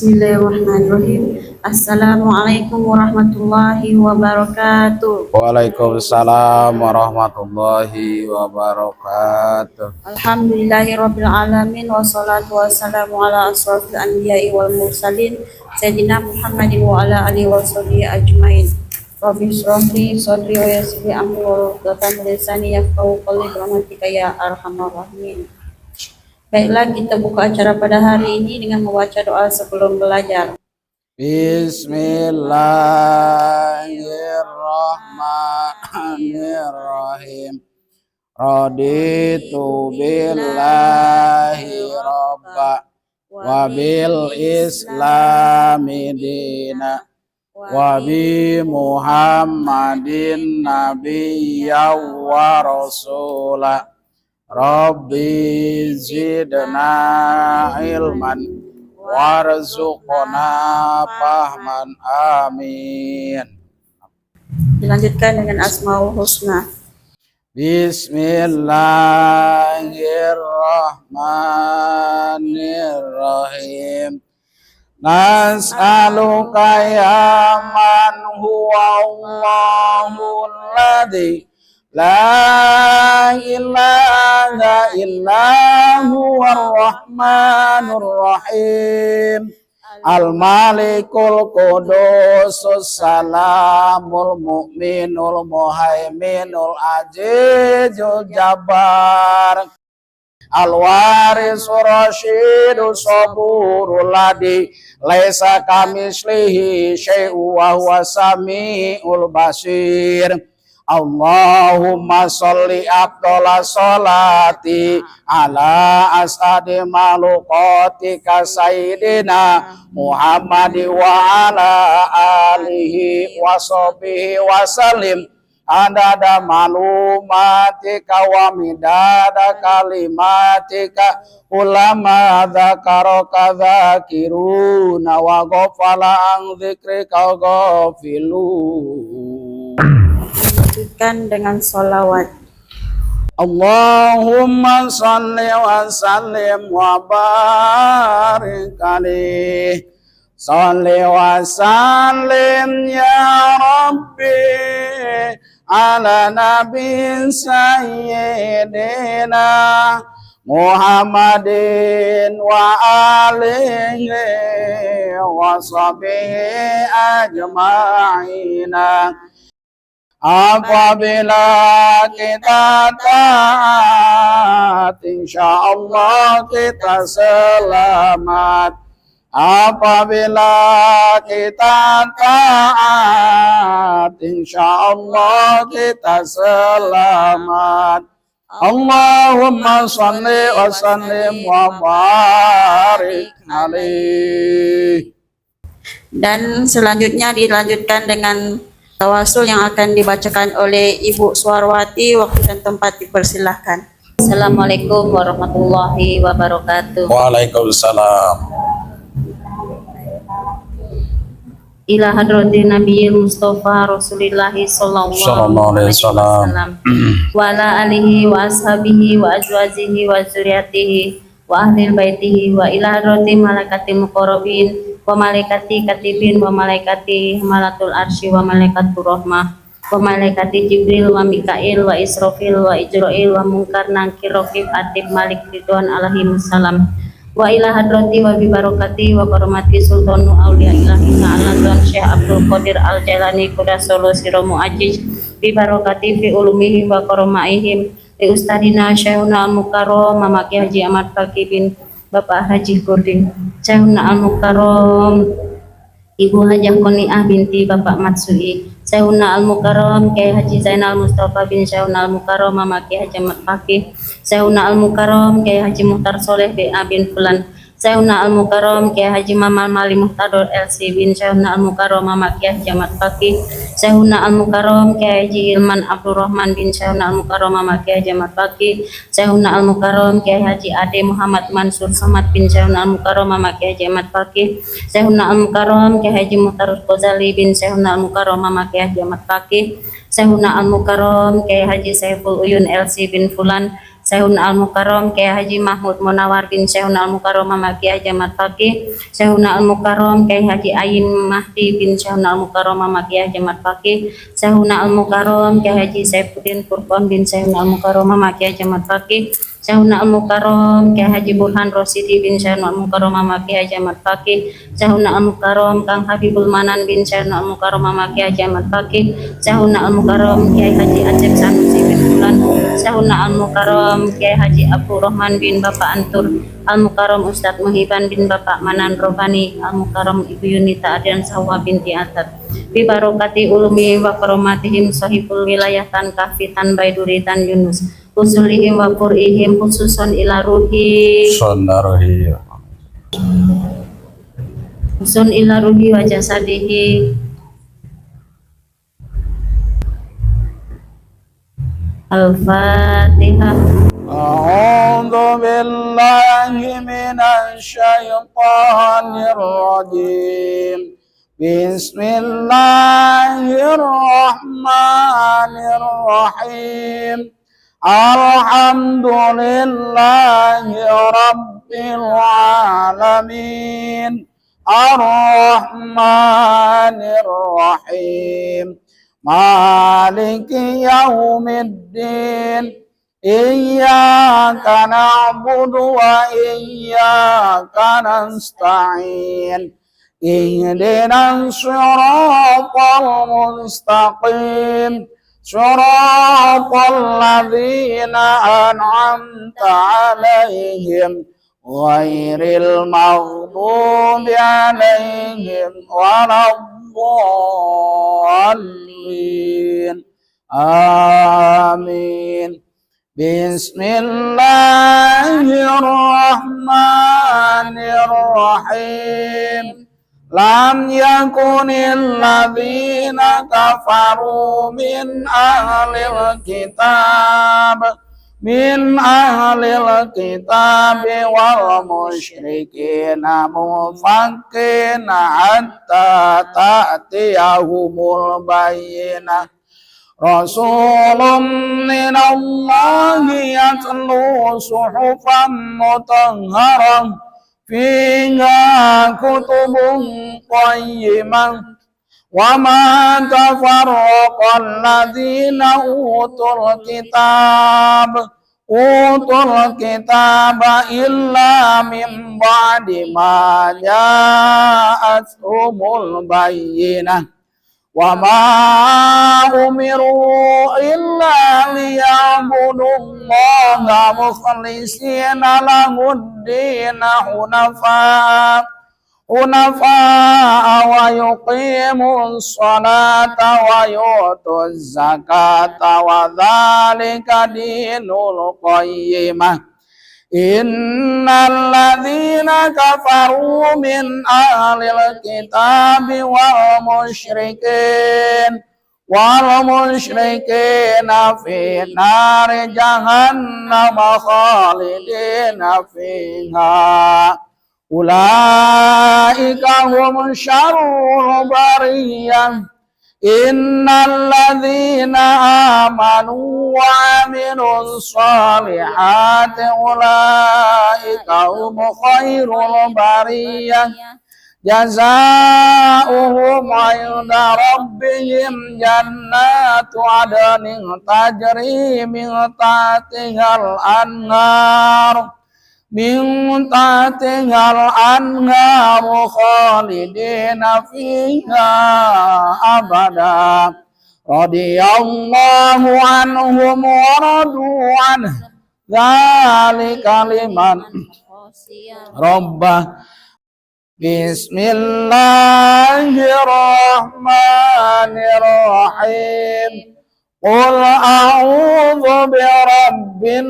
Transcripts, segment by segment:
Bismillahirrahmanirrahim. Assalamualaikum warahmatullahi wabarakatuh. Waalaikumsalam warahmatullahi wabarakatuh. Alhamdulillahirabbil alamin wassalatu wassalamu ala asrofil anbiya'i wal mursalin sayyidina Muhammadin wa ala alihi washabihi ajmain. Rabbi shrah li sadri wa yassir li amri wa hlul lisani yafqahu qawli birahmatika ya arhamar rahimin. Baiklah, kita buka acara pada hari ini dengan membaca doa sebelum belajar. Bismillahirrahmanirrahim. Raditu billahi robba wa bil islami dina wa bi muhammadin nabiyya wa rasula. Rabbi zidna ilman warzuqna fahman, amin. Dilanjutkan dengan Asmaul Husna. Bismillahirrahmanirrahim. Nas'aluka ya man huwa Allahul ladzi la ilaha illa huwar rahmanur rahim. Al-Malikul Qudusus Salamul Mu'minul Muhaiminul Azizul Jabbar Al-Warisul Rasyidus Saburul Ladzi laisa kamislihi syai'un wa huwas samiul basir. Allahumma sholli afdhala sholati ala asadi maluqatika sayyidina Muhammad wa ala alihi wa sahbihi wa salim adada malumatika wa midada kalimatika ulama dzakaraka dzakiruna wa ghafala an dzikrika ghafilun. Lanjutkan dengan sholawat. Allahumma salli wa sallim wa barik alaihi. Salli wa sallim ya Rabbi ala nabi sayyidina Muhammadin wa alihi wa sahbihi ajma'ina. Apabila kita taat, insyaallah kita selamat. Apabila kita taat, insyaallah kita selamat. Allahumma shalli wa sallim wa barik alaihi. Dan selanjutnya dilanjutkan dengan tawasul yang akan dibacakan oleh Ibu Suarwati. Waktu dan tempat dipersilahkan. Assalamualaikum warahmatullahi wabarakatuh. Waalaikumsalam. Ila hadratin Nabiyil Mustafa Rasulillahi sallallahu alaihi wasallam wa ala alihi wa ashabihi wa azwajihi wa zuriyatihi wa ahli baitihi wa ila hadratin malaikatil muqarrabin wa malaikati katibin wa malaikati malatul arsy wa malaikatur rahmah wa malaikati Jibril wa Mikail wa Israfil wa Ijrail wa Munkar Nakir Raqib Atib Malik Ridwan alaihi salam wa ila hadrati wa bi barakati wa karomati sultanu auliya ilahi ta'ala Tuan Syekh Abdul Qadir Al-Jailani Qudasolo Siromu Ajiz bi barakati fi ulumihi wa karomaihim li ustadina Syekhuna Al-Mukarram Mama Ki Haji Ahmad Fakih bin Bapak Haji Kurdin Syekhuna Al-Mukarram Ibu Hajah Qoniah binti Bapak Matsui Syekhuna Al-Mukarram Kiai Haji Zainal Mustafa bin Syekhuna Al-Mukarram Mama Ki Haji Ahmad Fakih Syekhuna Al-Mukarram Kiai Haji Muhtar Soleh B.A. bin Fulan Syekhuna Al-Mukarram Kiai Haji Mamal Mali Muhtador LC bin Syekhuna Al-Mukarram Mama Ki Haji Ahmad Fakih Syekhuna Al-Mukarram Kiai Haji Ilman Abdurrahman bin Syekhuna Al-Mukarram Mama Ki Haji Ahmad Fakih Syekhuna Al-Mukarram Kiai Haji Ade Muhammad Mansur Samad bin Syekhuna Al-Mukarram Mama Ki Haji Ahmad Fakih Syekhuna Al-Mukarram Kiai Haji Muhtar Ghazali bin Syekhuna Al-Mukarram Mama Ki Haji Ahmad Fakih Syekhuna Al-Mukarram Kiai Haji Saiful Uyun LC bin Fulan Syekhuna Al-Mukarram Kiai Haji Mahmud Munawar bin Syekhuna Al-Mukarram Mama Kiai Haji Ahmad Fakih, Syekhuna Al-Mukarram Kiai Haji Ayin Mahdi bin Syekhuna Al-Mukarram Mama Kiai Haji Ahmad Fakih, Syekhuna Al-Mukarram Kiai Haji Saifuddin Furqan bin Syekhuna Al-Mukarram Mama Kiai Haji Ahmad Fakih, Syekhuna Al-Mukarram Kiai Haji Burhan Rosidi bin Syekhuna Al-Mukarram Mama Kiai Haji Ahmad Fakih, Syekhuna Al-Mukarram Kang Habibul Manan bin Syekhuna Al-Mukarram Mama Kiai Haji Ahmad Fakih, Syekhuna Al-Mukarram Kiai Haji Acep Sanusi bin Bulan, Syekhuna Al-Mukarram Kiai Haji Abdul Rahman bin Bapak Antur, Al-Mukarram Ustadz Muhiban bin Bapak Manan Robani, Al-Mukarram Ibu Yunita Adian Sawwa binti Atat. Bi barokati ulumi wa karomatihim sahibul wilayah tan Kahfi tan Baiduri tan Yunus, usulihim wa qur'ihim khususon ila ruhi Sonnarohi. usun ila ruhi wa jasadihi. Al-Fatihah. A'udzu billahi minasy syaithanir rajim. Bismillahirrahmanirrahim. Alhamdulillahi rabbil alamin. Ar-Rahmanir Rahim. Maliki yaumiddin. Iyyaka na'budu wa iyyaka nasta'in. Ihdinas siratal mustaqim. Siratal ladzina an'amta 'alaihim ghairil maghdubi 'alaihim waladdallin. Amin. Bismillahirrahmanirrahim. Lam yakunil ladzina kafaru min ahlil kitab wal musyrikina mufakkina hatta ta'tiyahumul bayyinah. Rasulun minallahi yatlu suhufan mutahharah fiha kutubun qayyimah wa ma tafarraqa alladhina utul kitaba illa min ba'di ma ja'atuhumul bayyinah. Wa ma umiru illa liya'budullaha mukhlishina lahuddina hunafa wa yuqimus salata wa yutuz zakata wa dzalika dinul qayyimah. Innal ladzina kafaru min ahlil kitabi wal musyrikina fi nari jahannam khalidina fiha ulaika hum syarrul bariyah. Innal ladzina amanu wa amilus solihati ulaika hum khairul bariyah. Jazaohum 'inda rabbihim jannatu 'adnin tajri min tahtihal anhar khalidina fiha abada. Radiyallahu anhum wa radu anhu. Dzalika liman rabbah. Bismillahirrahmanirrahim. Qul a'udzu birabbin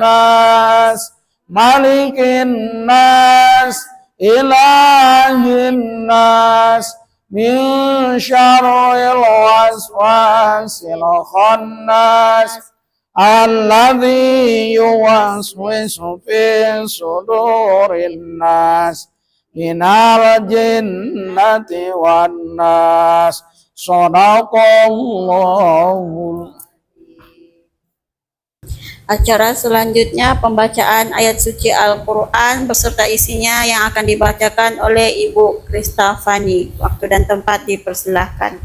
nas, malikin nas, ilahin nas, min syarril waswasil khannas, alladzi yuwaswisu fi sudurin nas, minal jinnati wan nas. Shadaqallahu. Acara selanjutnya pembacaan ayat suci Al-Quran beserta isinya yang akan dibacakan oleh Ibu Kristafani. Waktu dan tempat dipersilahkan.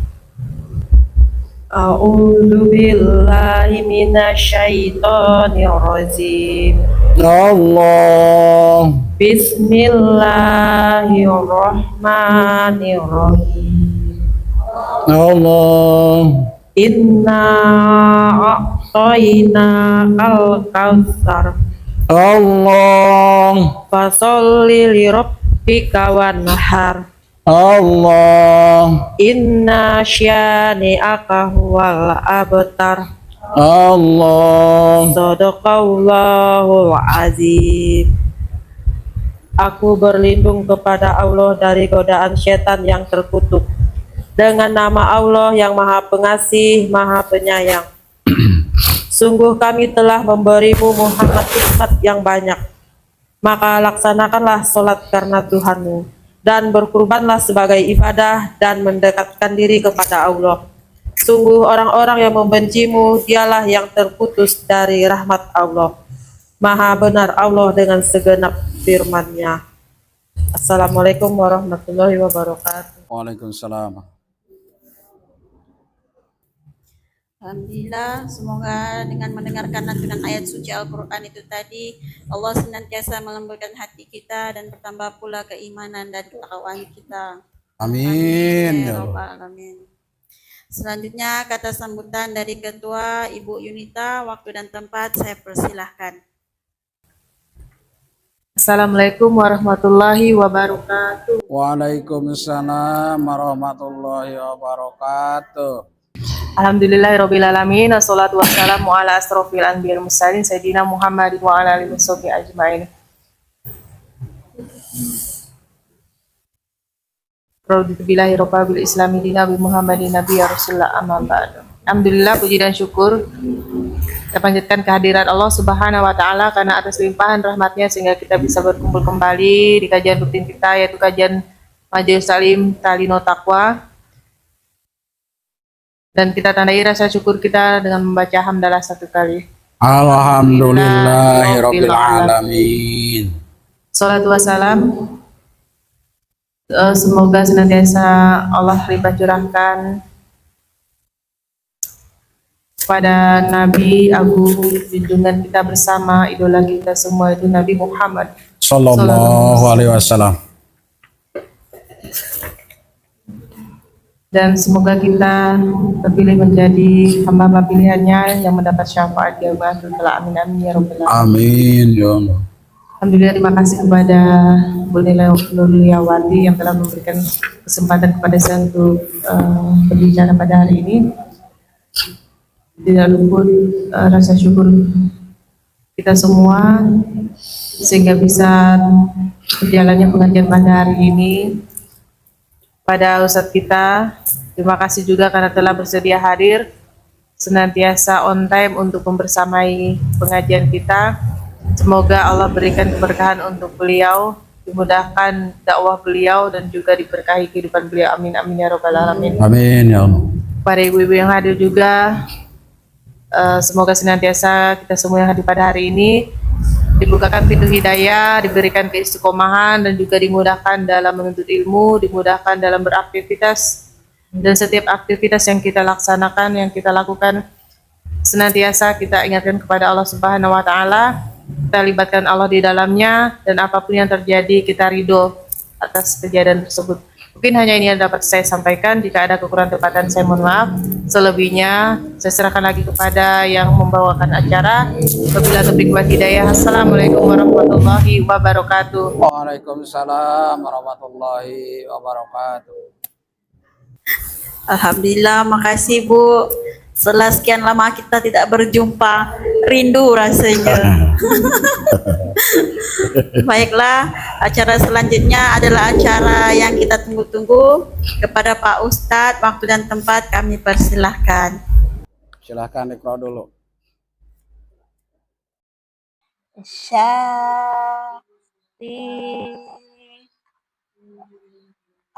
A'udzu billahi minasyaitonir rajim. Allah. Bismillahirrahmanirrahim. Allah. Inna a'tainakal kautsar. Allah. Fasholli lirabbika wanhar. Allah. Inna syani'aka huwal abtar. Allah. Sadaqallahul azim. Aku berlindung kepada Allah dari godaan setan yang terkutuk. Dengan nama Allah yang Maha Pengasih, Maha Penyayang. Sungguh kami telah memberimu Muhammad hikmat yang banyak. Maka laksanakanlah sholat karena Tuhanmu, dan berkurbanlah sebagai ibadah dan mendekatkan diri kepada Allah. Sungguh orang-orang yang membencimu, dialah yang terputus dari rahmat Allah. Maha benar Allah dengan segenap firman-Nya. Assalamualaikum warahmatullahi wabarakatuh. Waalaikumsalam. Alhamdulillah, semoga dengan mendengarkan lantunan ayat suci Al-Quran itu tadi, Allah senantiasa melembutkan hati kita dan bertambah pula keimanan dan ketakwaan kita. Amin. Ya Rabbal Alamin. Selanjutnya kata sambutan dari Ketua Ibu Yunita, waktu dan tempat saya persilahkan. Assalamualaikum warahmatullahi wabarakatuh. Waalaikumsalam warahmatullahi wabarakatuh. Alhamdulillahirrabbilalamin. Wassalatu wassalamu ala asrofil anbiya'il mursalin Sayyidina Muhammadin wa ala alihi washabihi ajma'in. Raditu billahi rabbil bil islami dina bi Muhammadin nabiyya rasulullah amma ba'du. Alhamdulillah, puji dan syukur kita panjatkan kehadiran Allah Subhanahu wa taala karena atas limpahan rahmatnya sehingga kita bisa berkumpul kembali di kajian rutin kita, yaitu kajian Majelis Talim Talino Taqwa. Dan kita tandai rasa syukur kita dengan membaca hamdalah satu kali. Alhamdulillahirabbil alamin. Salatu wassalam, semoga senantiasa Allah limpah curahkan pada Nabi Agung junjungan kita bersama, idola kita semua, itu Nabi Muhammad Sallallahu alaihi wasallam. Dan semoga kita terpilih menjadi hamba pilihannya yang mendapat syafaat di akhirat. Amin amin ya rabbal alamin. Amin ya Allah. Alhamdulillah, terima kasih kepada Bu Nurliawati yang telah memberikan kesempatan kepada saya untuk berbicara pada hari ini. Tidak luput rasa syukur kita semua sehingga bisa berjalannya pengajian pada hari ini. Pada Ustadz kita, terima kasih juga karena telah bersedia hadir, senantiasa on time untuk membersamai pengajian kita. Semoga Allah berikan keberkahan untuk beliau, dimudahkan dakwah beliau dan juga diberkahi kehidupan beliau. Amin amin ya rabbal alamin. Amin ya Allah. Para ibu-ibu yang hadir juga, semoga senantiasa kita semua yang hadir pada hari ini dibukakan pintu hidayah, diberikan keistiqomahan dan juga dimudahkan dalam menuntut ilmu, dimudahkan dalam beraktivitas, dan setiap aktivitas yang kita laksanakan, yang kita lakukan, senantiasa kita ingatkan kepada Allah Subhanahu wa taala, kita libatkan Allah di dalamnya, dan apapun yang terjadi kita ridho atas kejadian tersebut. Mungkin hanya ini yang dapat saya sampaikan. Jika ada kekurangan tepatan, saya mohon maaf. Selebihnya saya serahkan lagi kepada yang membawakan acara. Wabillahi taufiq wal hidayah. Assalamualaikum warahmatullahi wabarakatuh. Waalaikumsalam warahmatullahi wabarakatuh. Alhamdulillah, makasih Bu. Setelah sekian lama kita tidak berjumpa, rindu rasanya. Baiklah, acara selanjutnya adalah acara yang kita tunggu-tunggu. Kepada Pak Ustadz, waktu dan tempat kami persilahkan. Silahkan Iqra dulu. Syati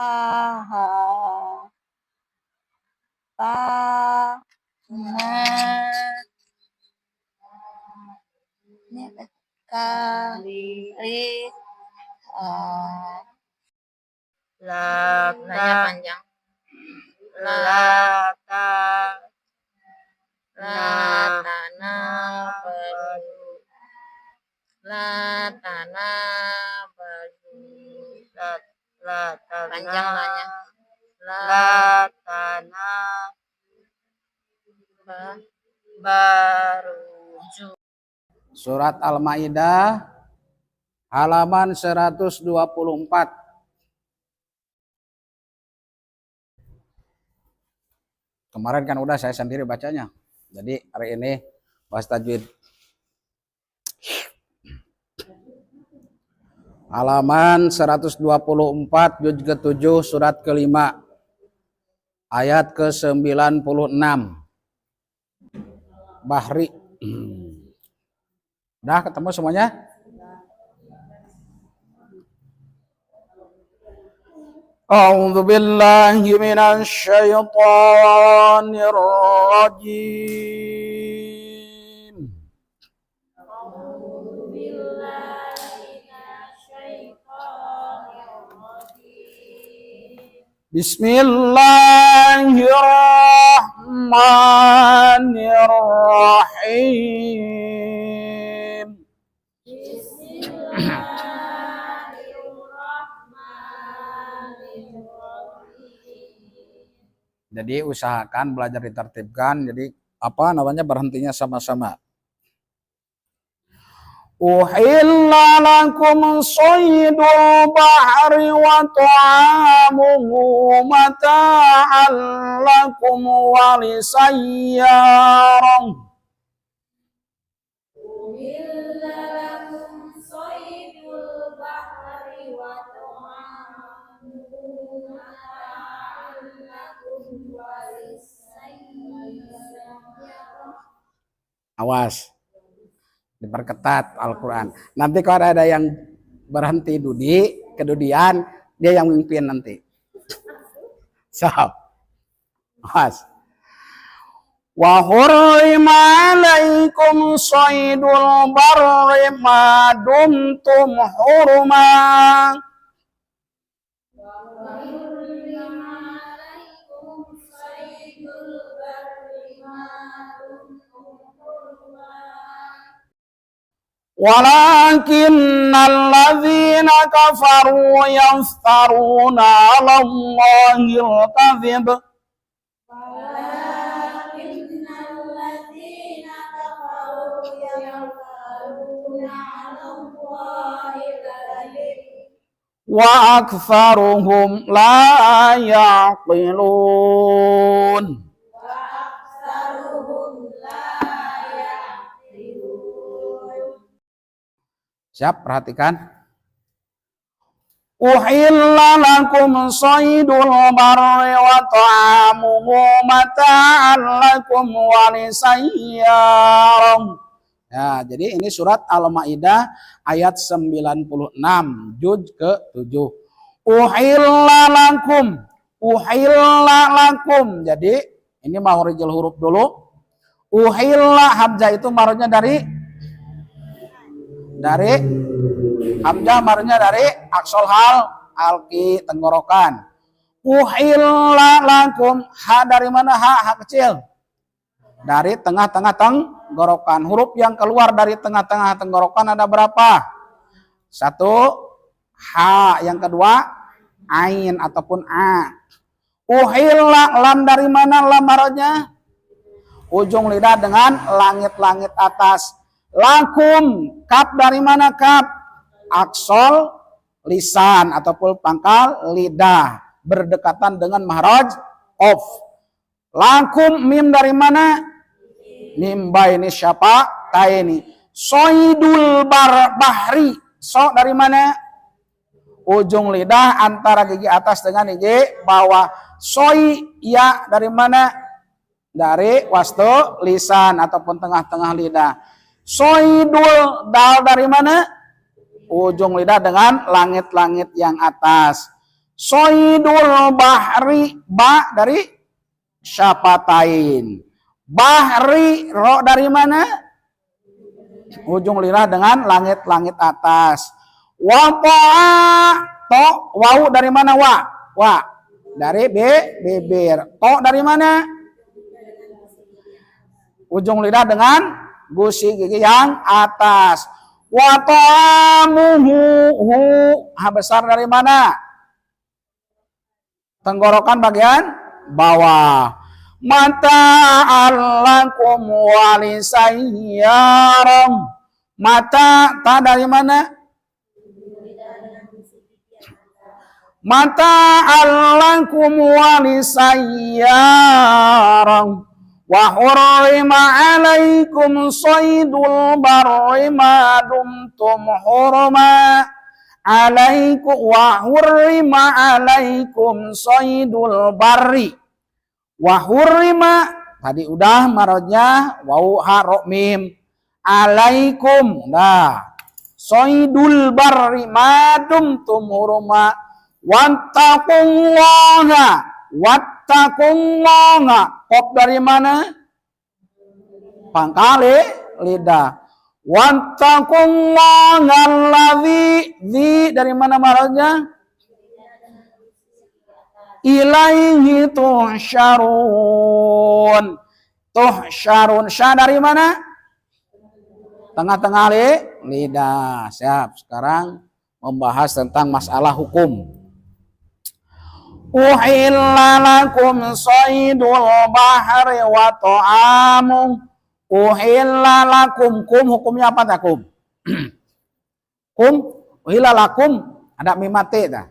aha pa na Nanya panjang. Latana baju. Panjang nanya. Latana baruju. Surat Al-Maidah halaman 124. Kemarin kan udah saya sendiri bacanya. Jadi hari ini bahas tajwid. Halaman 124 juz ke-7 surat ke-5 ayat ke-96. Bahri. Udah ketemu semuanya? A'udzu billahi minasy syaithanir rajim. Bismillahirrahmanirrahim. Jadi usahakan belajar ditertibkan. Jadi apa namanya berhentinya sama-sama. Uhilla lakum saydul bahri wa ta'amuhu mata'an lakum wa lisayyarah. Uhilla lakum saydul bahri wa ta'amuhu mata'an lakum wa lisayyarah. Awas. Diperketat Al-Quran. Nanti kalau ada yang berhenti kedudian, dia yang memimpin nanti. So, awas. Wa hurrima alaikum saydul barri ma dumtum hurma. ولكن الذين كفروا يفترون على الله الكذب ولكن الذين كفروا يفترون على الله الكذب وأكثرهم لا يعقلون. Siap, perhatikan. Uhilla lakum saydul barri wa ta'amuhu mata'an lakum wa lisayyarah. Ya, jadi ini surat Al-Maidah ayat 96, juz ke-7. Uhilla lakum. Jadi ini makhrijul huruf dulu. Uhilla hamzah itu makhrijnya dari hamzah marunya dari aksol hal alki tenggorokan. Uhilla lakum, ha dari mana? Ha kecil dari tengah-tengah tenggorokan. Huruf yang keluar dari tengah-tengah tenggorokan ada berapa? 1 ha, yang kedua ain ataupun a. Uhilla, lam dari mana? Lam marunya ujung lidah dengan langit-langit atas. Lakum, kaf dari mana? Kaf aksol lisan ataupun pangkal lidah berdekatan dengan mahraj of. Lakum, mim dari mana? Mim baini siapa? Taini. Soidul bahri, so dari mana? Ujung lidah antara gigi atas dengan gigi bawah. Soi, ya dari mana? Dari wastu lisan ataupun tengah-tengah lidah. Soidul, dal dari mana? Ujung lidah dengan langit-langit yang atas. Soidul bahri, ba dari syafatain. Bahri, ro dari mana? ujung lidah dengan langit-langit atas. Wa ta'a, to wau dari mana wa? Wa dari bibir. To dari mana? Ujung lidah dengan gusi gigi yang atas. Wa ta'amuhu, hu ha besar dari mana? Tenggorokan bagian bawah. Mata alakum walisayyaram. Mata ta dari mana? Mata alakum walisayyaram. Wa hurrima alaikum saydul barri ma dumtum hurma. Wa hurrima alaikum saydul barri. Wa hurrima tadi udah marotnya wau ha ro mim. Alaikum nah saydul barri ma dumtum hurma. Wattaqullaha kop dari mana? Pangkal lidah. Wattaqullaha allazi dari mana marotnya? Ilaihi tuhsyarun. Tuhsyarun sya dari mana? Tengah-tengah lidah. Siap. Sekarang membahas tentang masalah hukum. Uhilla lakum saydul bahri wa ta'amuh. Uhilla lakum, kum hukumnya apa tak kum? Kum, uhilla lakum ada mimate dah.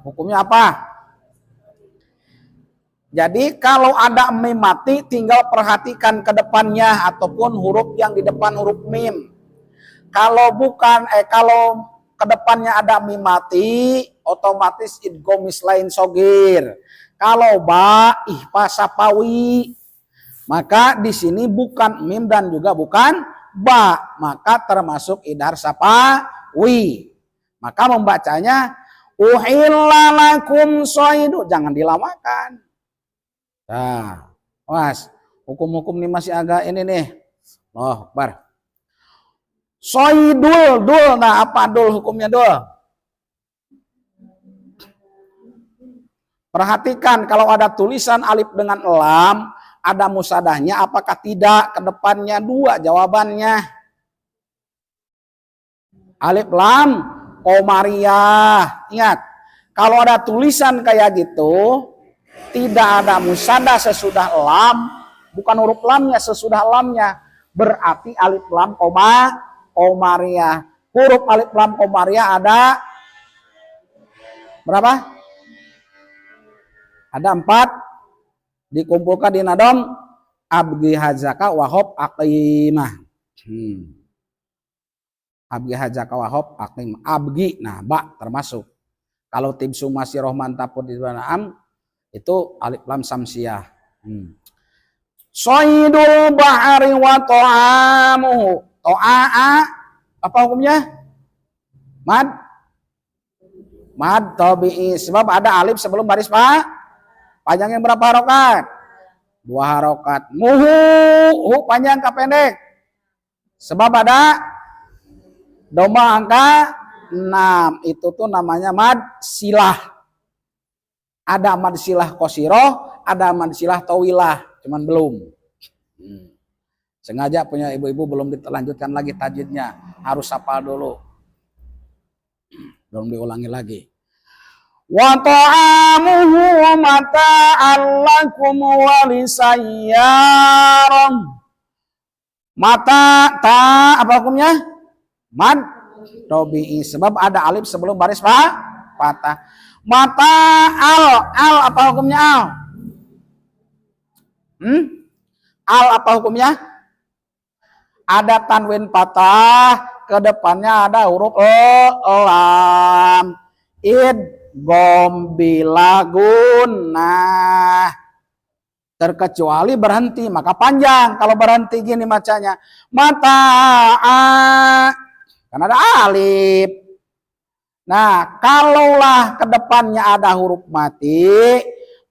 Hukumnya apa? Jadi kalau ada mim mati tinggal perhatikan ke depannya ataupun huruf yang di depan huruf mim. Kalau bukan kalau ke depannya ada mim mati otomatis idgham mislain sogir. Kalau ba ihfa sapawi maka di sini bukan mim dan juga bukan ba, maka termasuk idhar sapawi. Maka membacanya uhilla lakum shaydu, jangan dilamakan. Nah, mas, hukum-hukum ini masih agak ini nih. Loh, bar. Shaydul, dul, nah apa dul hukumnya dul? Perhatikan kalau ada tulisan alif dengan lam, ada musadahnya apakah tidak? Ke depannya dua jawabannya. Alif lam Qamariyah. Ingat, kalau ada tulisan kayak gitu, tidak ada musadah sesudah lam, bukan huruf lamnya, sesudah lamnya, berarti alif lam Qamariyah. Huruf alif lam Qamariyah ada berapa? Ada 4, dikumpulkan di nadom abgi hadzaka wahob aqimah. Abgi hadzaka wahob aqimah. Abgi, nah ba termasuk. Kalau tim sumasi rohman tapur di am itu alif lam samsiyah. Saydul bahari wa ta'amuhu. To'a apa hukumnya? Mad tabi'i, sebab ada alif sebelum baris panjangnya berapa harokat? 2 harokat. Muhu panjang ke pendek. Sebab ada doma angka 6. Itu tuh namanya mad silah. Ada mad silah qasiroh, ada mad silah tawilah, cuman belum. Sengaja punya ibu-ibu belum dilanjutkan lagi tajwidnya, harus hafal dulu. Belum diulangi lagi. Wa ta'amuhu mata'an lakum wa lisayyaram. Mata ta apa hukumnya? Mad tabi'i, sebab ada alif sebelum baris patah. Mata al apa hukumnya al? Al apa hukumnya? Ada tanwin patah, ke depannya ada huruf lam. Idgham bila gunnah. Terkecuali berhenti, maka panjang. Kalau berhenti gini bacanya. Mata kan ada alif. Nah, kalaulah ke depannya ada huruf mati,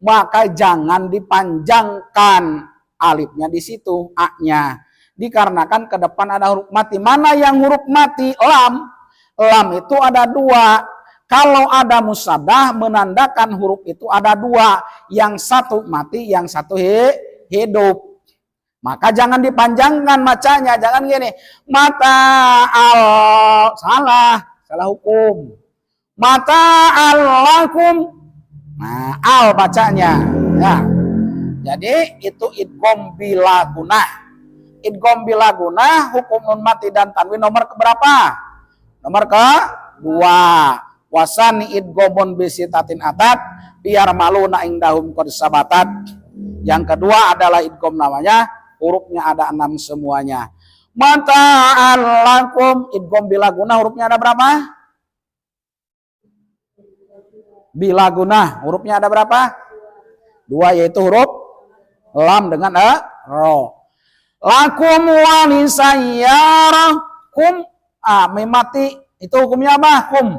maka jangan dipanjangkan alifnya di situ, a-nya. dikarenakan ke depan ada huruf mati. Mana yang huruf mati? Lam. Lam itu ada dua. Kalau ada musyabbah menandakan huruf itu ada dua. Yang satu mati, yang satu hidup. Maka jangan dipanjangkan bacanya. Jangan gini. Mata al. Salah hukum. Mata al-lakum. Nah, al bacanya. Ya. Jadi itu idgham bila gunah. Idgham bila gunah hukum nun mati dan tanwin nomor keberapa? Nomor kedua. Wasani idghamun bisitatin atat biar maluna indahum qad sabatat. Yang kedua adalah idgham namanya hurufnya ada 6 semuanya. Mata'al lakum idgham bila gunah hurufnya ada berapa? Bila gunah hurufnya ada berapa? 2 yaitu huruf lam dengan ro. Lakum walisayyarah kum memati itu hukumnya apa? Kum.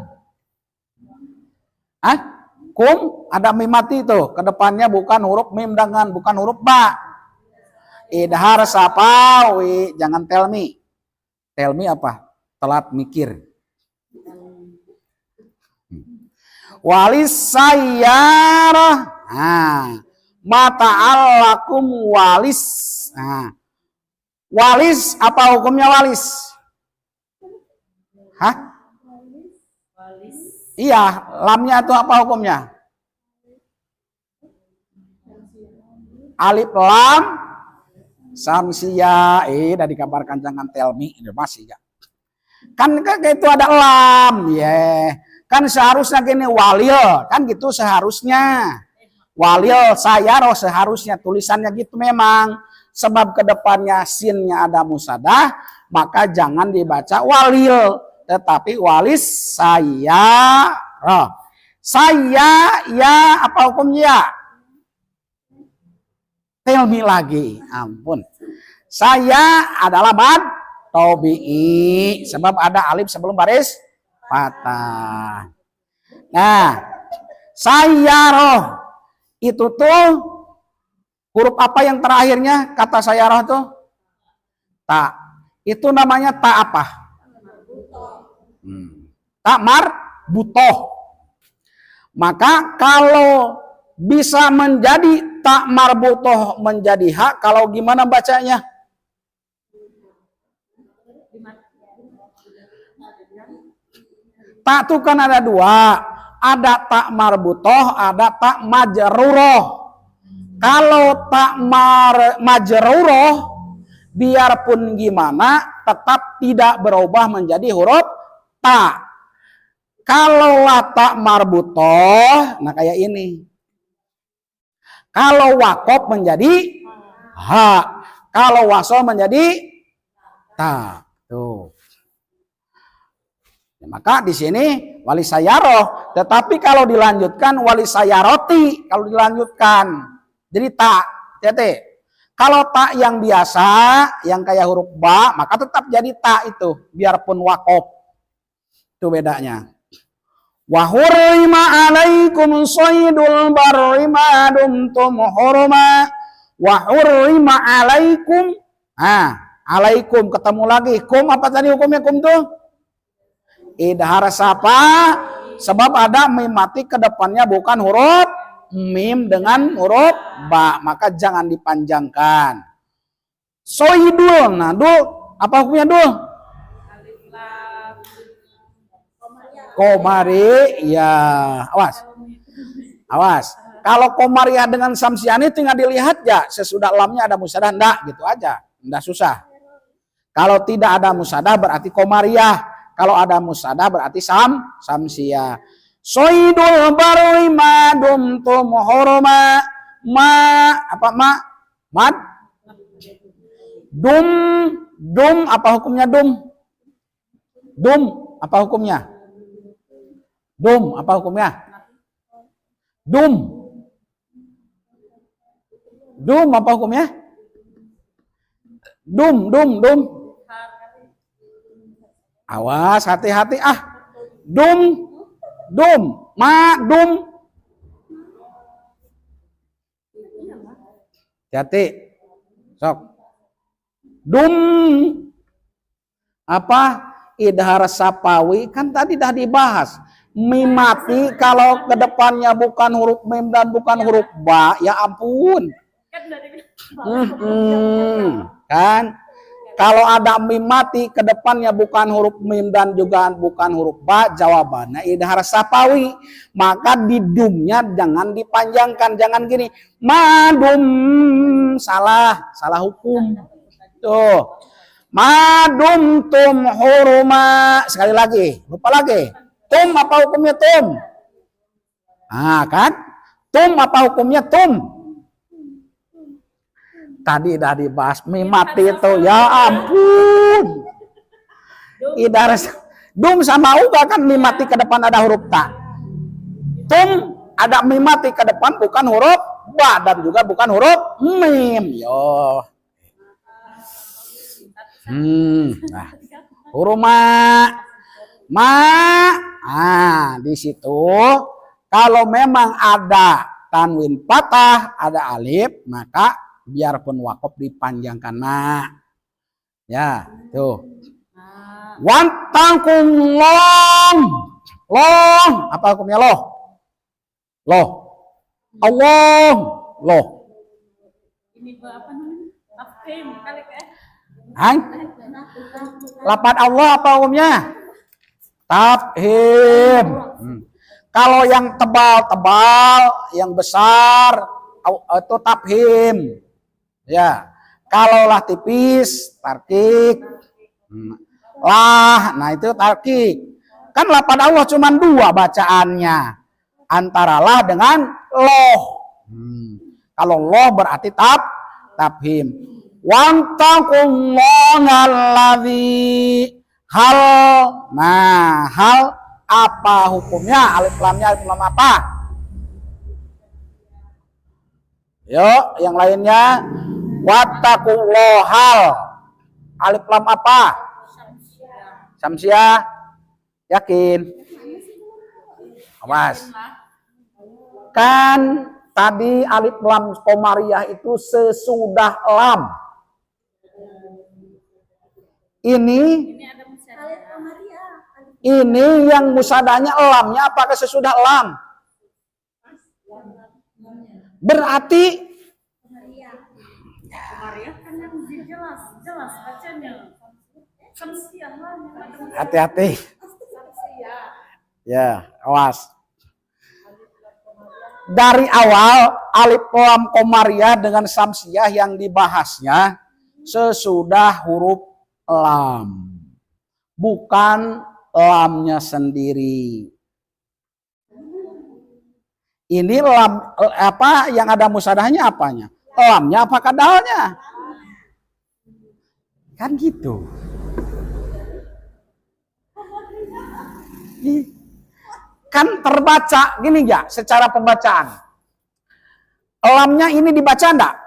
Kum ada memati itu kedepannya bukan huruf mim dengan bukan huruf ba. Idhar sapawi jangan tell me. Tell me apa? Telat mikir. Walisayyarah. Mata allakum walis. Walis apa hukumnya walis? Hah? Iya, lamnya itu apa hukumnya? Alif lam samsia. Udah dikabarkan jangan tell me. Ini masih ya. Kan itu ada lam, ya. Kan seharusnya gini walil, kan gitu seharusnya. Walil sayaroh seharusnya tulisannya gitu memang. Sebab kedepannya sinnya ada musadah, maka jangan dibaca walil, tetapi walis sayaroh. Saya ya apa hukumnya? Tell me lagi, ampun. Saya adalah mad tabi'i sebab ada alif sebelum baris patah. Nah, sayaroh itu tuh huruf apa yang terakhirnya kata sayaroh tuh? Ta. Itu namanya ta apa? Ta marbutoh. Maka kalau bisa menjadi ta marbutoh menjadi ha, kalau gimana bacanya? Tak itu kan ada 2. Ada tak marbutoh, ada tak majruroh. Kalau tak majruroh, biarpun gimana, tetap tidak berubah menjadi huruf ta. Kalau tak marbutoh, nah kayak ini. Kalau wakof menjadi ha. Kalau wasol menjadi ta. Tuh. Maka di sini wali sayaroh, tetapi kalau dilanjutkan wali sayaroti, kalau dilanjutkan jadi tak, kalau tak yang biasa, yang kayak huruf ba, maka tetap jadi tak itu, biarpun wakof, itu bedanya. Wa hurrima alaikum saydul barri ma dumtum hurma, wa hurrima alaikum, alaikum ketemu lagi, kum apa tadi hukumnya kum tuh? Idhar sapa sebab ada mim mati ke depannya bukan huruf mim dengan huruf ba, maka jangan dipanjangkan. Soidul, nah dul apa hukumnya dul? Komari, ya awas. Kalau komariah dengan samsiani tinggal dilihat ya sesudah lamnya ada musadah enggak gitu aja, enggak susah. Kalau tidak ada musadah berarti komariah. Kalau ada musadah berarti samsia. Soidul barri ma dumtum hurma. Mad. Dum apa hukumnya dum? Dum apa hukumnya? Dum apa hukumnya? Dum apa hukumnya? Dum. Awas, hati-hati Dum. Ma dum. Hati. Sok. Dum apa? Idhar sapawi kan tadi dah dibahas. Mim mati kalau ke depannya bukan huruf mim dan bukan huruf ba, ya ampun. Kan kalau ada mim mati ke depannya bukan huruf mim dan juga bukan huruf ba, jawabannya idhar sapawi. Maka di dumnya jangan dipanjangkan, jangan gini. Madum, salah hukum. Tuh. Madum tum huruma. Sekali lagi, lupa lagi. Tum apa hukumnya tum? Nah kan? Tum apa hukumnya tum? Tadi dah dibahas mim mati itu, ya ampun. Idhar dum sama uga kan mim mati ke depan ada huruf ta. Tum ada mim mati ke depan bukan huruf ba dan juga bukan huruf mim. Yo. Nah, huruf ma. Di situ kalau memang ada tanwin patah, ada alif, maka biarpun wakof dipanjangkan na. Ya, tuh. Wantangkum long. Long, apa hukumnya loh? Loh. Allah. Loh. Ini apa namanya? Afim kali ya. Hai? Lapan Allah apa hukumnya? Tafhim. Kalau yang tebal-tebal, yang besar, itu tafhim. Ya. Kalaulah tipis, tarkik. Lah, nah itu tarkik. Kan lapan Allah cuma 2 bacaannya. Antara lah dengan loh. Kalau loh berarti tafhim. Wantaqullahu hal. Nah, hal apa hukumnya? Alif lamnya alif lam apa? Yuk, yang lainnya. Wattaqullahu hal. Alif lam apa? Samsiah. Yakin? Awas. Kan tadi alif lam komariah itu sesudah lam. Ini yang musadanya lamnya apakah sesudah lam? Berarti hati-hati. Ya, awas. Dari awal alif lam komariah dengan samsiah yang dibahasnya sesudah huruf lam, bukan lamnya sendiri. Ini lam apa yang ada musadahnya apanya? Lamnya apa kadalnya? Kan gitu. Kan terbaca gini ya secara pembacaan. Lamnya ini dibaca enggak?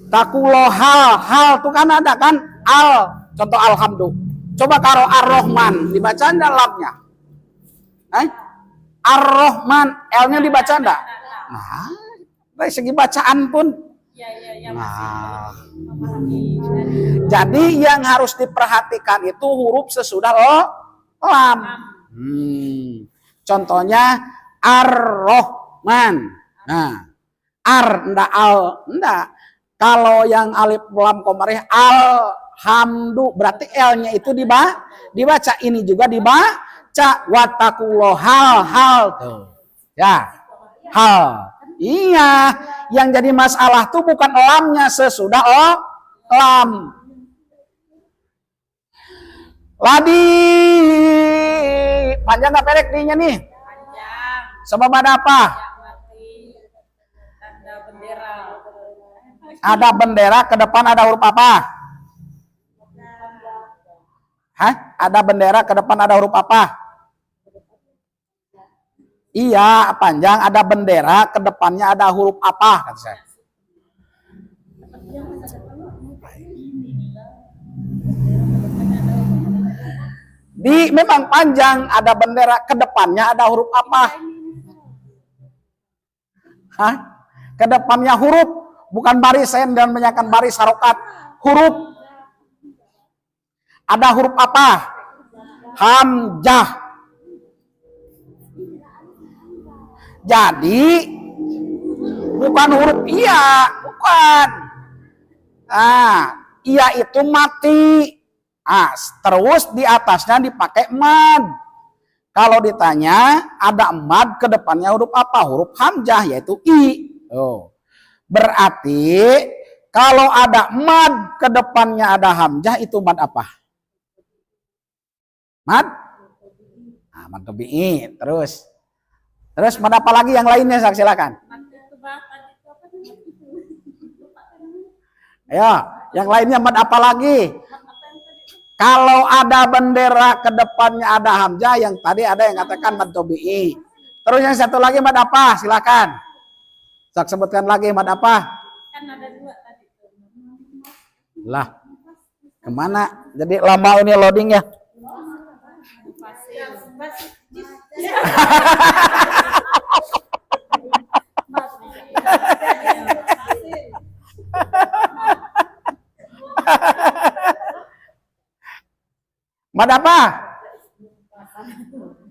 Takulo hal tuh kan ada kan al, contoh alhamdulillah. Coba kalau ar-Rahman dibaca enggak lamnya? Ar-Rahman L-nya dibaca enggak? Nah, dari segi bacaan pun. Nah, jadi yang harus diperhatikan itu huruf sesudah lam. Contohnya ar-Rahman. Nah, ndak al, ndak. Kalau yang alif lam komariah alhamdu berarti L-nya itu dibaca. Ini juga dibaca wattaqullah hal tuh. Ya. Hal. Iya, yang jadi masalah tuh bukan lamnya sesudah lam. Ladi panjang nggak pendek dinya nih? Panjang. Sebab ada apa? Ada bendera, ke depan ada huruf apa? Hah? Ada bendera, ke depan ada huruf apa? Iya, panjang, ada bendera, ke depannya ada huruf apa? Kata saya. Memang panjang, ada bendera, ke depannya ada huruf apa? Hah? Ke depannya huruf bukan baris sen dan menyakan baris harokat. Huruf. Ada huruf apa? Hamzah. Jadi bukan huruf iya, bukan. Iya itu mati. Terus di atasnya dipakai mad. Kalau ditanya ada mad ke depannya huruf apa? Huruf hamzah yaitu i. Berarti kalau ada mad ke depannya ada hamzah itu mad apa? Mad? Mad tabi'i. Terus mad apa lagi yang lainnya? Silakan. Ayo, yang lainnya mad apa lagi? Kalau ada bendera ke depannya ada hamzah, yang tadi ada yang katakan mad tabi'i. Terus yang satu lagi mad apa? Silakan. Saya sebutkan lagi mad apa? Kan ada 2 tadi. Lah. Kemana? Jadi lama ini loadingnya. Mad apa?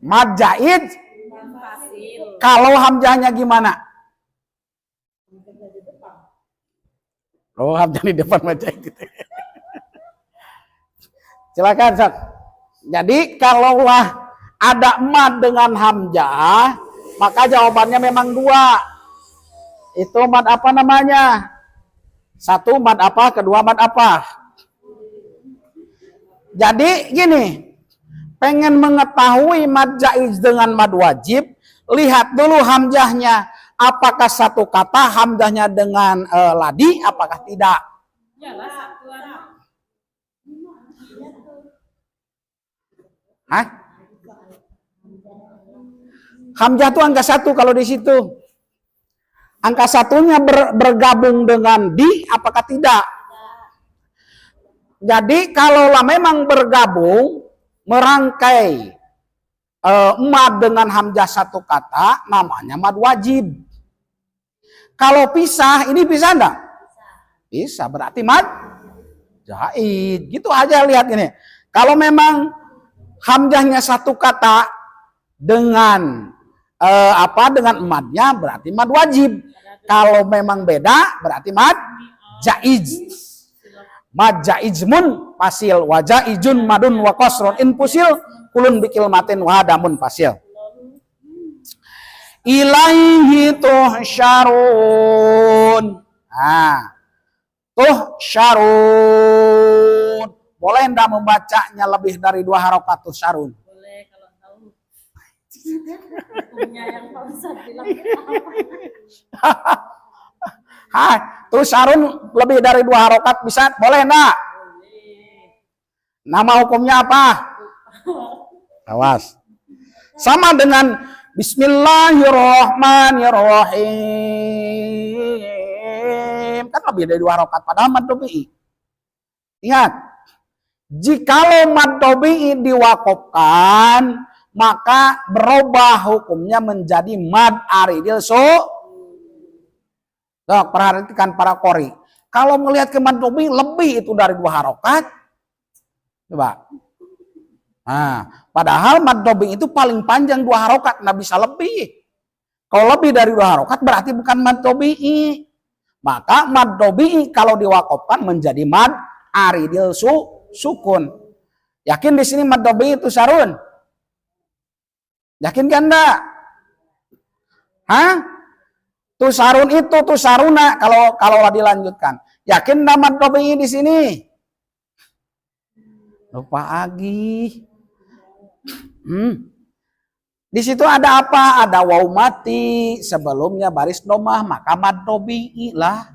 Mad jaid. Kalau hamzahnya gimana? Oh, hamzah di depan mad jaid. Silakan, Sok. Jadi kalaulah ada mad dengan hamzah, maka jawabannya memang 2. Itu mad apa namanya? Satu mad apa, kedua mad apa? Jadi gini, pengen mengetahui mad jaiz dengan mad wajib, lihat dulu hamzahnya. Apakah satu kata hamzahnya dengan ladi, apakah tidak? Iyalah satuan. Hah? Hamzah itu angka 1 kalau di situ. Angka 1-nya bergabung dengan di, apakah tidak? Jadi kalaulah memang bergabung, merangkai mad dengan hamzah satu kata, namanya mad wajib. Kalau pisah, ini bisa enggak? Bisa, berarti mad jaid. Gitu aja, lihat ini. Kalau memang hamzahnya satu kata dengan dengan madnya, berarti mad wajib. Kalau memang beda, berarti mad jaiz. Mad jaizmun fasil, wa jaizun madun wa qasrun in fusil kulun bikil matin wa hadamun fasil. Ilaihi tuhsyarun. Tuhsyarun. Boleh enggak membacanya lebih dari 2 harokat tuhsyarun? Boleh kalau tahu. Hukumnya yang Pak Ustadz bilang Tuhsyarun lebih dari 2 harokat bisa? Boleh enggak? Nama hukumnya apa? Awas. Sama dengan Bismillahirrahmanirrahim. Kan lebih dari 2 harokat padahal mad tabi'i. Ingat, jikalau mad tabi'i diwakofkan, maka berubah hukumnya menjadi mad aridil perhatikan para qori. Kalau melihat ke mad tabi'i lebih itu dari 2 harokat. Coba. Padahal mad tabi'i itu paling panjang 2 harokat, nggak bisa lebih. Kalau lebih dari 2 harokat berarti bukan mad tabi'i. Maka mad tabi'i kalau diwakofkan menjadi mad aridil sukun. Yakin di sini mad tabi'i itu sarun? Yakin kan enggak? Tusarun itu tusaruna kalau dilanjutkan. Yakin enggak mad tabi'i di sini? Lupa lagi. Di situ ada apa? Ada waw mati, sebelumnya baris domah, maka mad tabi'i lah.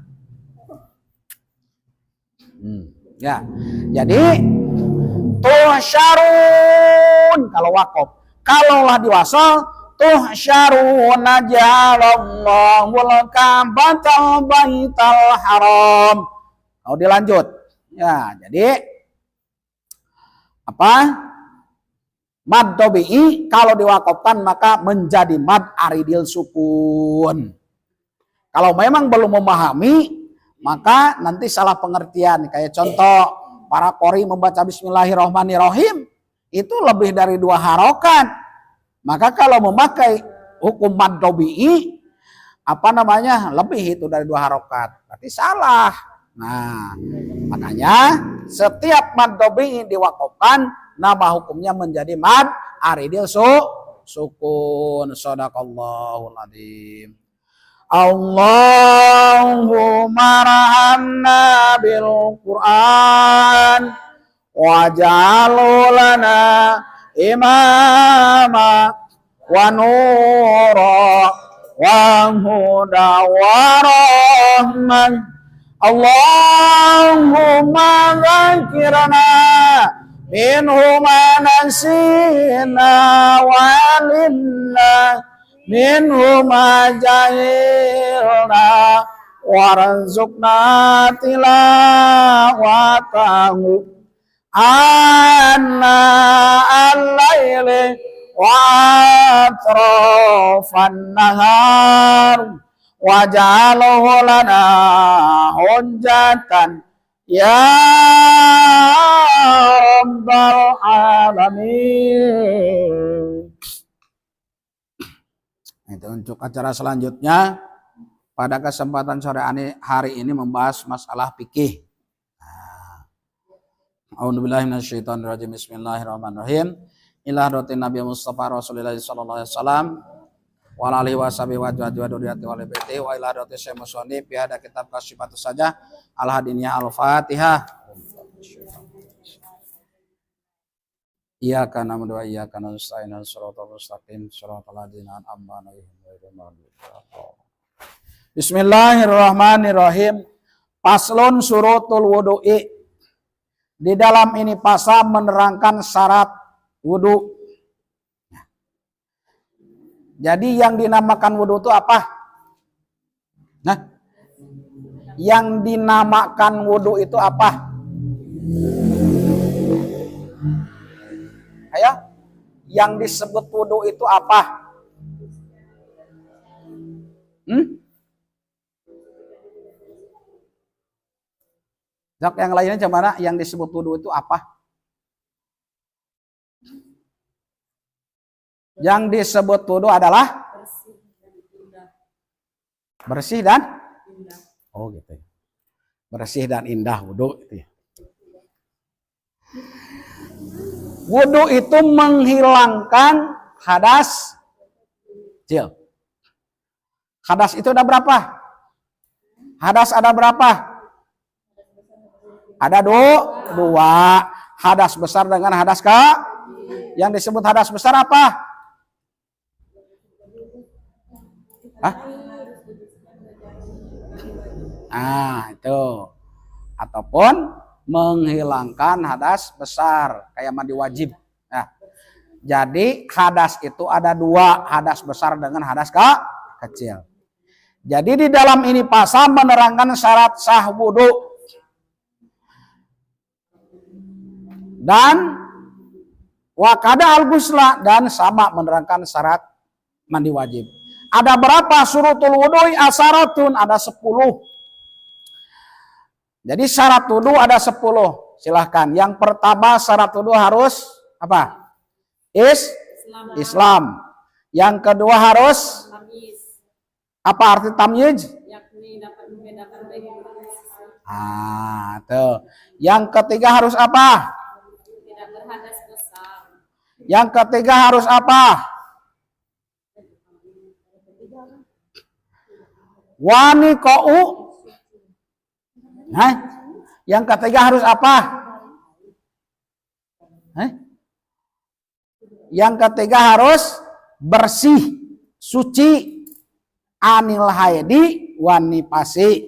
Ya. Jadi tuhsyarun kalau wakof. Kalaulah diwasal tuhsyaruna ja'alallahul ka'batal baital haram. Kalau dilanjut. Ya, jadi apa? Mad tabi'i kalau diwakofkan maka menjadi mad aridil sukun. Kalau memang belum memahami, maka nanti salah pengertian. Kayak contoh, para qori membaca bismillahirrahmanirrahim itu lebih dari 2 harokat. Maka kalau memakai hukum mad tabi'i lebih itu dari 2 harokat, berarti salah. Nah, makanya setiap mad tabi'i diwakafkan, nama hukumnya menjadi mad aridil sukun. Shadaqallahul adzim. Allahumma rahamna bil Qur'an waj'alhu lana imama wa nura wa huda wa rahman. Allahumma dzakirna minhu ma nasina wa alimna minhu ma jahilna warzuqna tilawatahu anna al-laili wa atrafan nahar waj'alhu lana hujjatan ya rabbal alamin. Itu untuk acara selanjutnya pada kesempatan sore hari ini membahas masalah fikih. A'udzubillahi minasyaitonirrajim. Bismillahirrahmanirrahim. Ila hadratin Nabi Mustafa Rasulullah sallallahu alaihi wasallam wa alihi washabihi wa dzurriyyati wa baiti wa ila hadratin Syekh Musannif fi hada kitab Kasyifatus Sajah al-Hadiniyah al-Fatihah. Iyyaka na'budu wa iyyaka nasta'in shiratal mustaqim shiratal ladzina an'amta 'alaihim ghairil maghdubi 'alaihim. Bismillahirrahmanirrahim. Paslon surutul wudu'i. Di dalam ini pasal menerangkan syarat wudu. Jadi yang dinamakan wudu itu apa? Nah, yang dinamakan wudu itu apa? Ayo, yang disebut wudu itu apa? Jok, yang lainnya gimana? Yang disebut wudu itu apa? Yang disebut wudu adalah bersih dan oh gitu. Bersih dan indah wudu itu ya. Wudu itu menghilangkan hadas kecil. Hadas itu ada berapa? Hadas ada berapa? Ada dua. Hadas besar dengan hadas yang disebut hadas besar apa? Hah? Itu. Ataupun menghilangkan hadas besar kayak mandi wajib. Nah, jadi hadas itu ada 2, hadas besar dengan hadas kecil. Jadi di dalam ini pasal menerangkan syarat sah wudu dan wakada al-ghusla dan sama menerangkan syarat mandi wajib. Ada berapa surutul wudu'i? Asyaratun, ada 10. Jadi syarat wudu ada 10. Silahkan. Yang pertama syarat wudu harus apa? Islam. Yang kedua harus apa arti tamyiz? Yakni dapat membedakan baik buruk. Tuh. Yang ketiga harus apa? Tidak berhadas besar. Yang ketiga harus apa? Waniqa'u. Yang ketiga harus apa? Yang ketiga harus bersih, suci, anil haidi wan nifasi.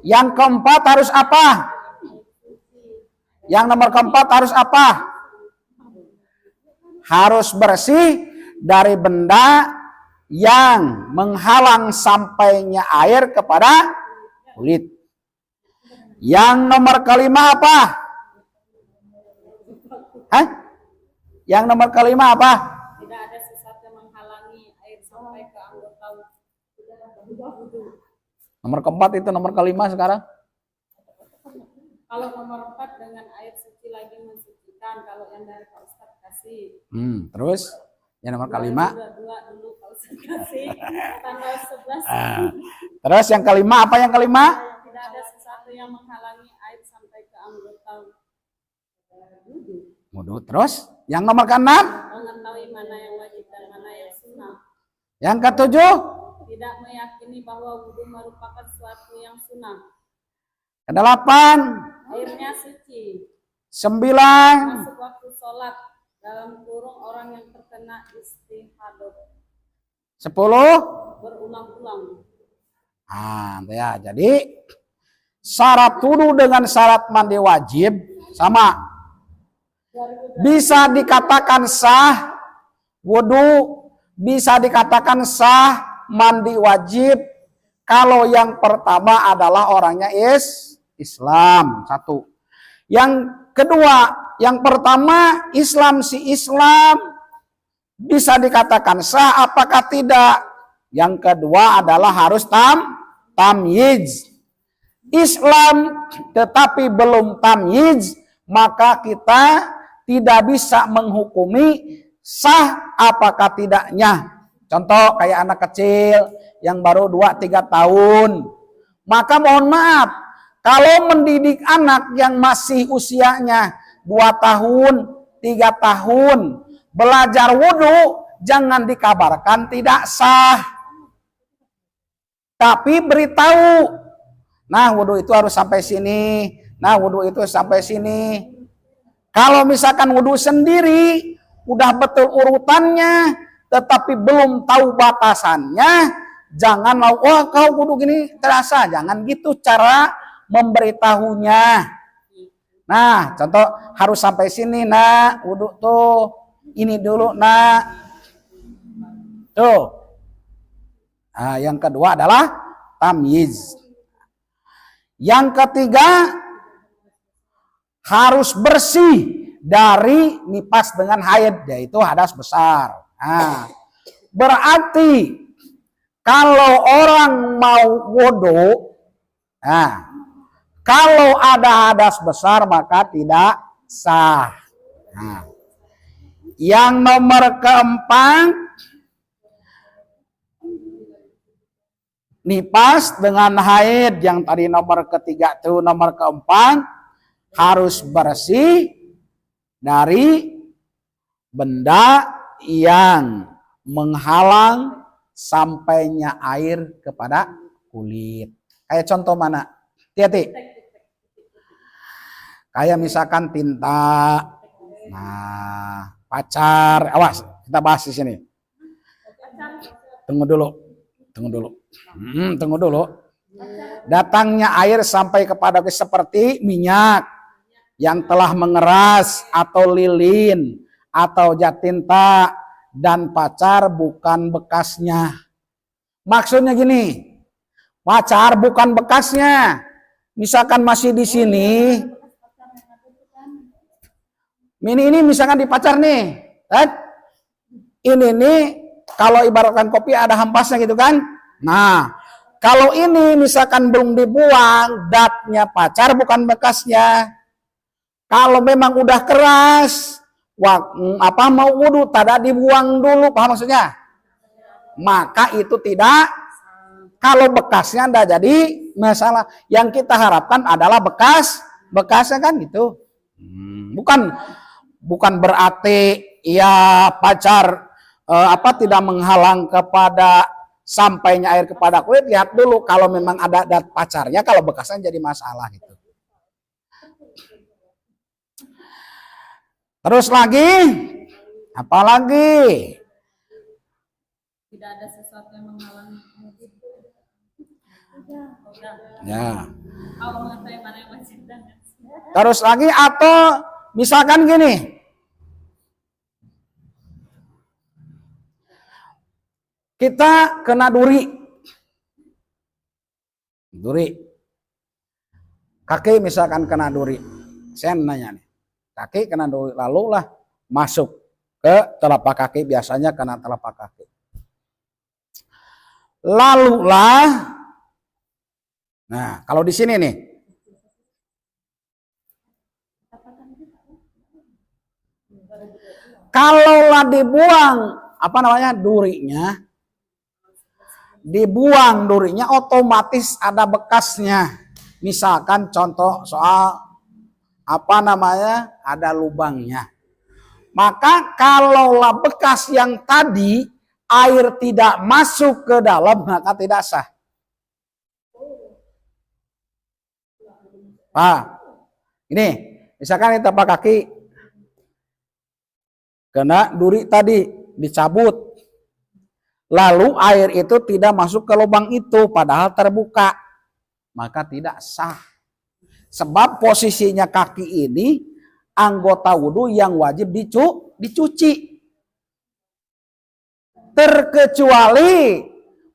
Yang keempat harus apa? Yang nomor keempat harus apa? Harus bersih dari benda yang menghalang sampainya air kepada kulit. Yang nomor kelima apa? Yang nomor kelima apa? Tidak ada sesuatu yang menghalangi air sampai ke anggota wudu. Nomor keempat itu nomor kelima sekarang. Kalau nomor 4 dengan air suci lagi mensucikan. Kalau yang dari Pak Ustadz kasih. Terus yang nomor kelima. Dua dulu Pak Ustadz kasih. Tanggal 11. Terus yang kelima apa yang kelima? Tidak ada sesuatu yang menghalangi air sampai ke anggota Wudu. Terus yang nomor keenam? mengetahui mana yang wajib dan mana yang sunnah. Yang ketujuh? Tidak meyakini bahwa wudhu merupakan suatu yang sunnah. Kedelapan? Airnya suci. 9? Masuk waktu sholat dalam kurung orang yang terkena istihadah 10? berulang-ulang. Ya, jadi syarat wudu dengan syarat mandi wajib sama. Bisa dikatakan sah wudu, bisa dikatakan sah mandi wajib kalau yang pertama adalah orangnya Islam. Satu. Yang kedua, yang pertama Islam si Islam bisa dikatakan sah apakah tidak. Yang kedua adalah harus tamyiz. Islam tetapi belum tamyiz, maka kita tidak bisa menghukumi sah apakah tidaknya. Contoh kayak anak kecil yang baru 2-3 tahun. Maka mohon maaf, kalau mendidik anak yang masih usianya 2 tahun, 3 tahun, belajar wudhu, jangan dikabarkan tidak sah. Tapi beritahu, nah wudhu itu harus sampai sini, nah wudhu itu sampai sini. Kalau misalkan wudhu sendiri, udah betul urutannya, tetapi belum tahu batasannya, jangan wah kau wudhu gini terasa, jangan gitu cara memberitahunya. Nah, contoh harus sampai sini, nak wudhu tuh, ini dulu nak, tuh. Nah, yang kedua adalah tamyiz. Yang ketiga harus bersih dari nipas dengan haid, yaitu hadas besar. Nah, berarti kalau orang mau wudu, nah, kalau ada hadas besar maka tidak sah. Nah, yang nomor keempat, nipas dengan haid. Yang tadi nomor ketiga itu nomor keempat, harus bersih dari benda yang menghalang sampainya air kepada kulit. Kayak contoh mana? Hati-hati. Kayak misalkan tinta, nah pacar, awas kita bahas di sini. Tunggu dulu. Datangnya air sampai kepada seperti minyak yang telah mengeras atau lilin atau zat tinta dan pacar bukan bekasnya. Maksudnya gini, pacar bukan bekasnya. Misalkan masih di sini, ini misalkan di pacar nih, kan? Ini nih kalau ibaratkan kopi ada hampasnya gitu kan. Nah, kalau ini misalkan belum dibuang, datnya pacar bukan bekasnya. Kalau memang udah keras, mau wudu tada dibuang dulu, paham maksudnya? Maka itu tidak, kalau bekasnya ndak jadi masalah. Yang kita harapkan adalah bekasnya kan gitu. Bukan berarti ya pacar tidak menghalang kepada sampainya air kepada kulit. Lihat dulu kalau memang ada pacarnya, kalau bekasnya jadi masalah gitu. Terus lagi, apa lagi? Tidak ada sesuatu yang menghalangi. Ya. Kalau mengetahui mana yang wajib dan Terus lagi atau misalkan gini. Kita kena duri. Kaki misalkan kena duri. Saya nanya nih. Kaki kena duri, lalu lah masuk ke telapak kaki, biasanya kena telapak kaki. Lalulah Nah, kalau di sini nih. Kalaulah dibuang durinya, otomatis ada bekasnya. Misalkan contoh soal ada lubangnya. Maka kalaulah bekas yang tadi air tidak masuk ke dalam, maka tidak sah. Ini misalkan ini tapak kaki kena duri tadi, dicabut. Lalu air itu tidak masuk ke lubang itu, padahal terbuka. Maka tidak sah. Sebab posisinya kaki ini anggota wudhu yang wajib dicuci. Terkecuali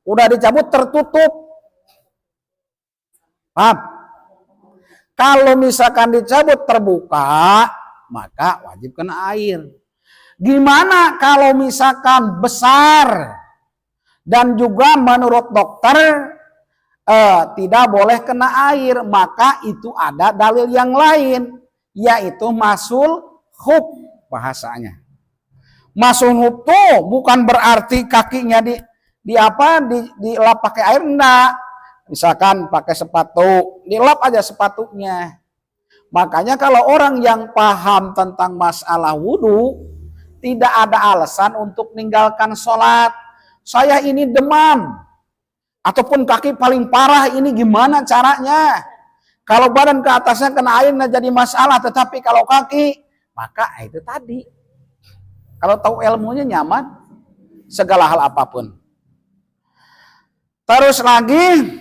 udah dicabut tertutup. Paham? Kalau misalkan dicabut terbuka, maka wajib kena air. Gimana kalau misalkan besar dan juga menurut dokter tidak boleh kena air, maka itu ada dalil yang lain, yaitu masul hub bahasanya. Masul hub tuh bukan berarti kakinya dilap pakai air, enggak. Misalkan pakai sepatu, dilap aja sepatunya. Makanya kalau orang yang paham tentang masalah wudhu, tidak ada alasan untuk meninggalkan sholat. Saya ini demam, ataupun kaki paling parah, ini gimana caranya? Kalau badan ke atasnya kena air nggak jadi masalah, tetapi kalau kaki, maka itu tadi. Kalau tahu ilmunya nyaman, segala hal apapun. Terus lagi,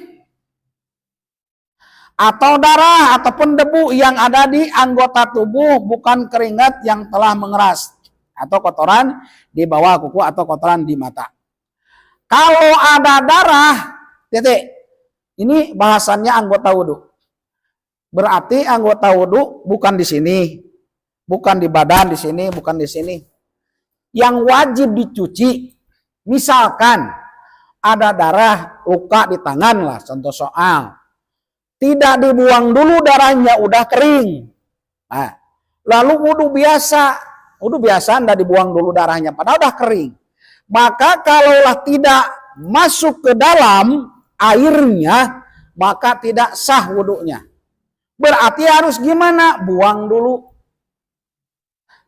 atau darah ataupun debu yang ada di anggota tubuh, bukan keringat yang telah mengeras, atau kotoran di bawah kuku atau kotoran di mata. Kalau ada darah, ini bahasannya anggota wudhu. Berarti anggota wudhu bukan di sini, bukan di badan, di sini, bukan di sini. Yang wajib dicuci, misalkan ada darah luka di tangan lah, contoh soal. Tidak dibuang dulu darahnya, udah kering. Nah, lalu wudhu biasa enggak dibuang dulu darahnya, padahal udah kering. Maka kalaulah tidak masuk ke dalam airnya, maka tidak sah wudhunya. Berarti harus gimana? Buang dulu.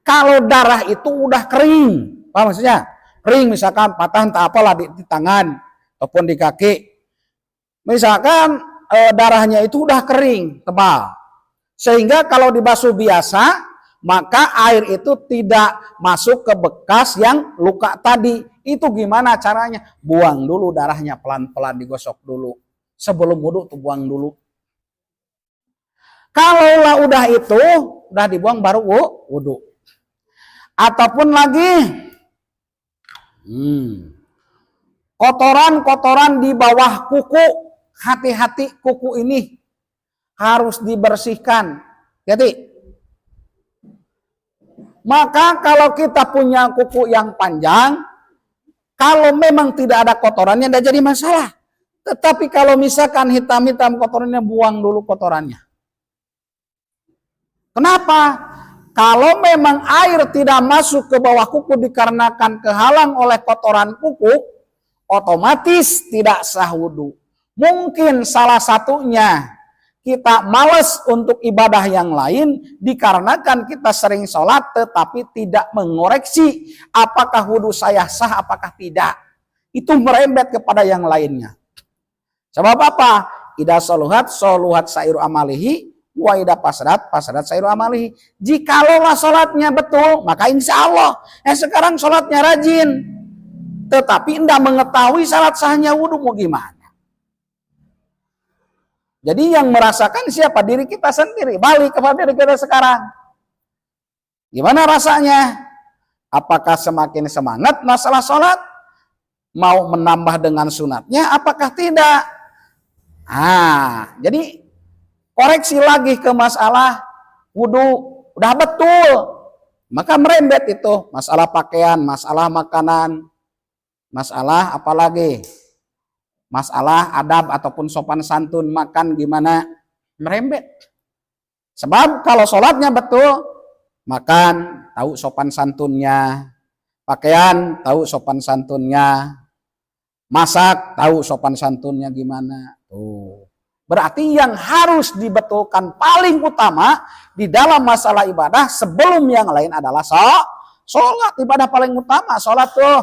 Kalau darah itu udah kering, apa maksudnya? Kering misalkan patah entah apalah di tangan ataupun di kaki. Misalkan darahnya itu udah kering, tebal. Sehingga kalau dibasuh biasa, maka air itu tidak masuk ke bekas yang luka tadi. Itu gimana caranya? Buang dulu darahnya, pelan-pelan digosok dulu. Sebelum wudhu tuh buang dulu. Kalaulah udah itu, udah dibuang baru wudhu. Ataupun lagi, kotoran-kotoran di bawah kuku, hati-hati kuku ini harus dibersihkan. Jadi, maka kalau kita punya kuku yang panjang, kalau memang tidak ada kotorannya tidak jadi masalah. Tetapi kalau misalkan hitam-hitam kotorannya, buang dulu kotorannya. Kenapa? Kalau memang air tidak masuk ke bawah kuku dikarenakan kehalang oleh kotoran kuku, otomatis tidak sah wudhu. Mungkin salah satunya kita malas untuk ibadah yang lain dikarenakan kita sering sholat tetapi tidak mengoreksi apakah wudhu saya sah apakah tidak. Itu merembet kepada yang lainnya. Sebab apa? Ida soluhat sairu amalihi wa ida pasrat sairu amalihi. Jikalau sholatnya betul, maka insya Allah. Sekarang sholatnya rajin, tetapi tidak mengetahui syarat sahnya wudhu, mau gimana? Jadi yang merasakan siapa? Diri kita sendiri. Balik kepada diri kita sekarang. Gimana rasanya? Apakah semakin semangat masalah sholat? Mau menambah dengan sunatnya? Apakah tidak? Jadi koreksi lagi ke masalah wudhu. Udah betul. Maka merembet itu. Masalah pakaian, masalah makanan, masalah apalagi? masalah adab ataupun sopan santun, makan gimana, merembet. Sebab kalau sholatnya betul, makan tahu sopan santunnya, pakaian tahu sopan santunnya, masak tahu sopan santunnya gimana. Tuh. Berarti yang harus dibetulkan paling utama di dalam masalah ibadah sebelum yang lain adalah sholat. Ibadah paling utama sholat tuh.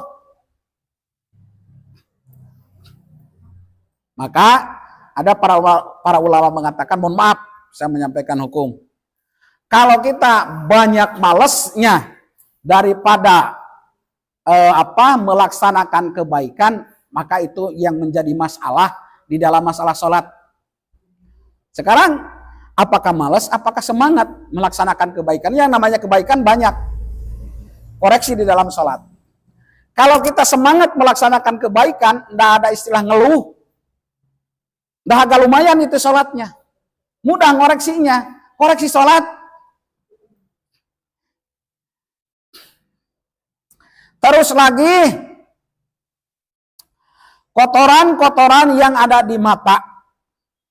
Maka ada para ulama mengatakan, mohon maaf saya menyampaikan hukum. Kalau kita banyak malesnya daripada melaksanakan kebaikan, maka itu yang menjadi masalah di dalam masalah sholat. Sekarang apakah malas, apakah semangat melaksanakan kebaikan? Yang namanya kebaikan banyak. Koreksi di dalam sholat. Kalau kita semangat melaksanakan kebaikan, tidak ada istilah ngeluh. Dah agak lumayan itu sholatnya. Mudah ngoreksinya. Koreksi sholat. Terus lagi, kotoran-kotoran yang ada di mata.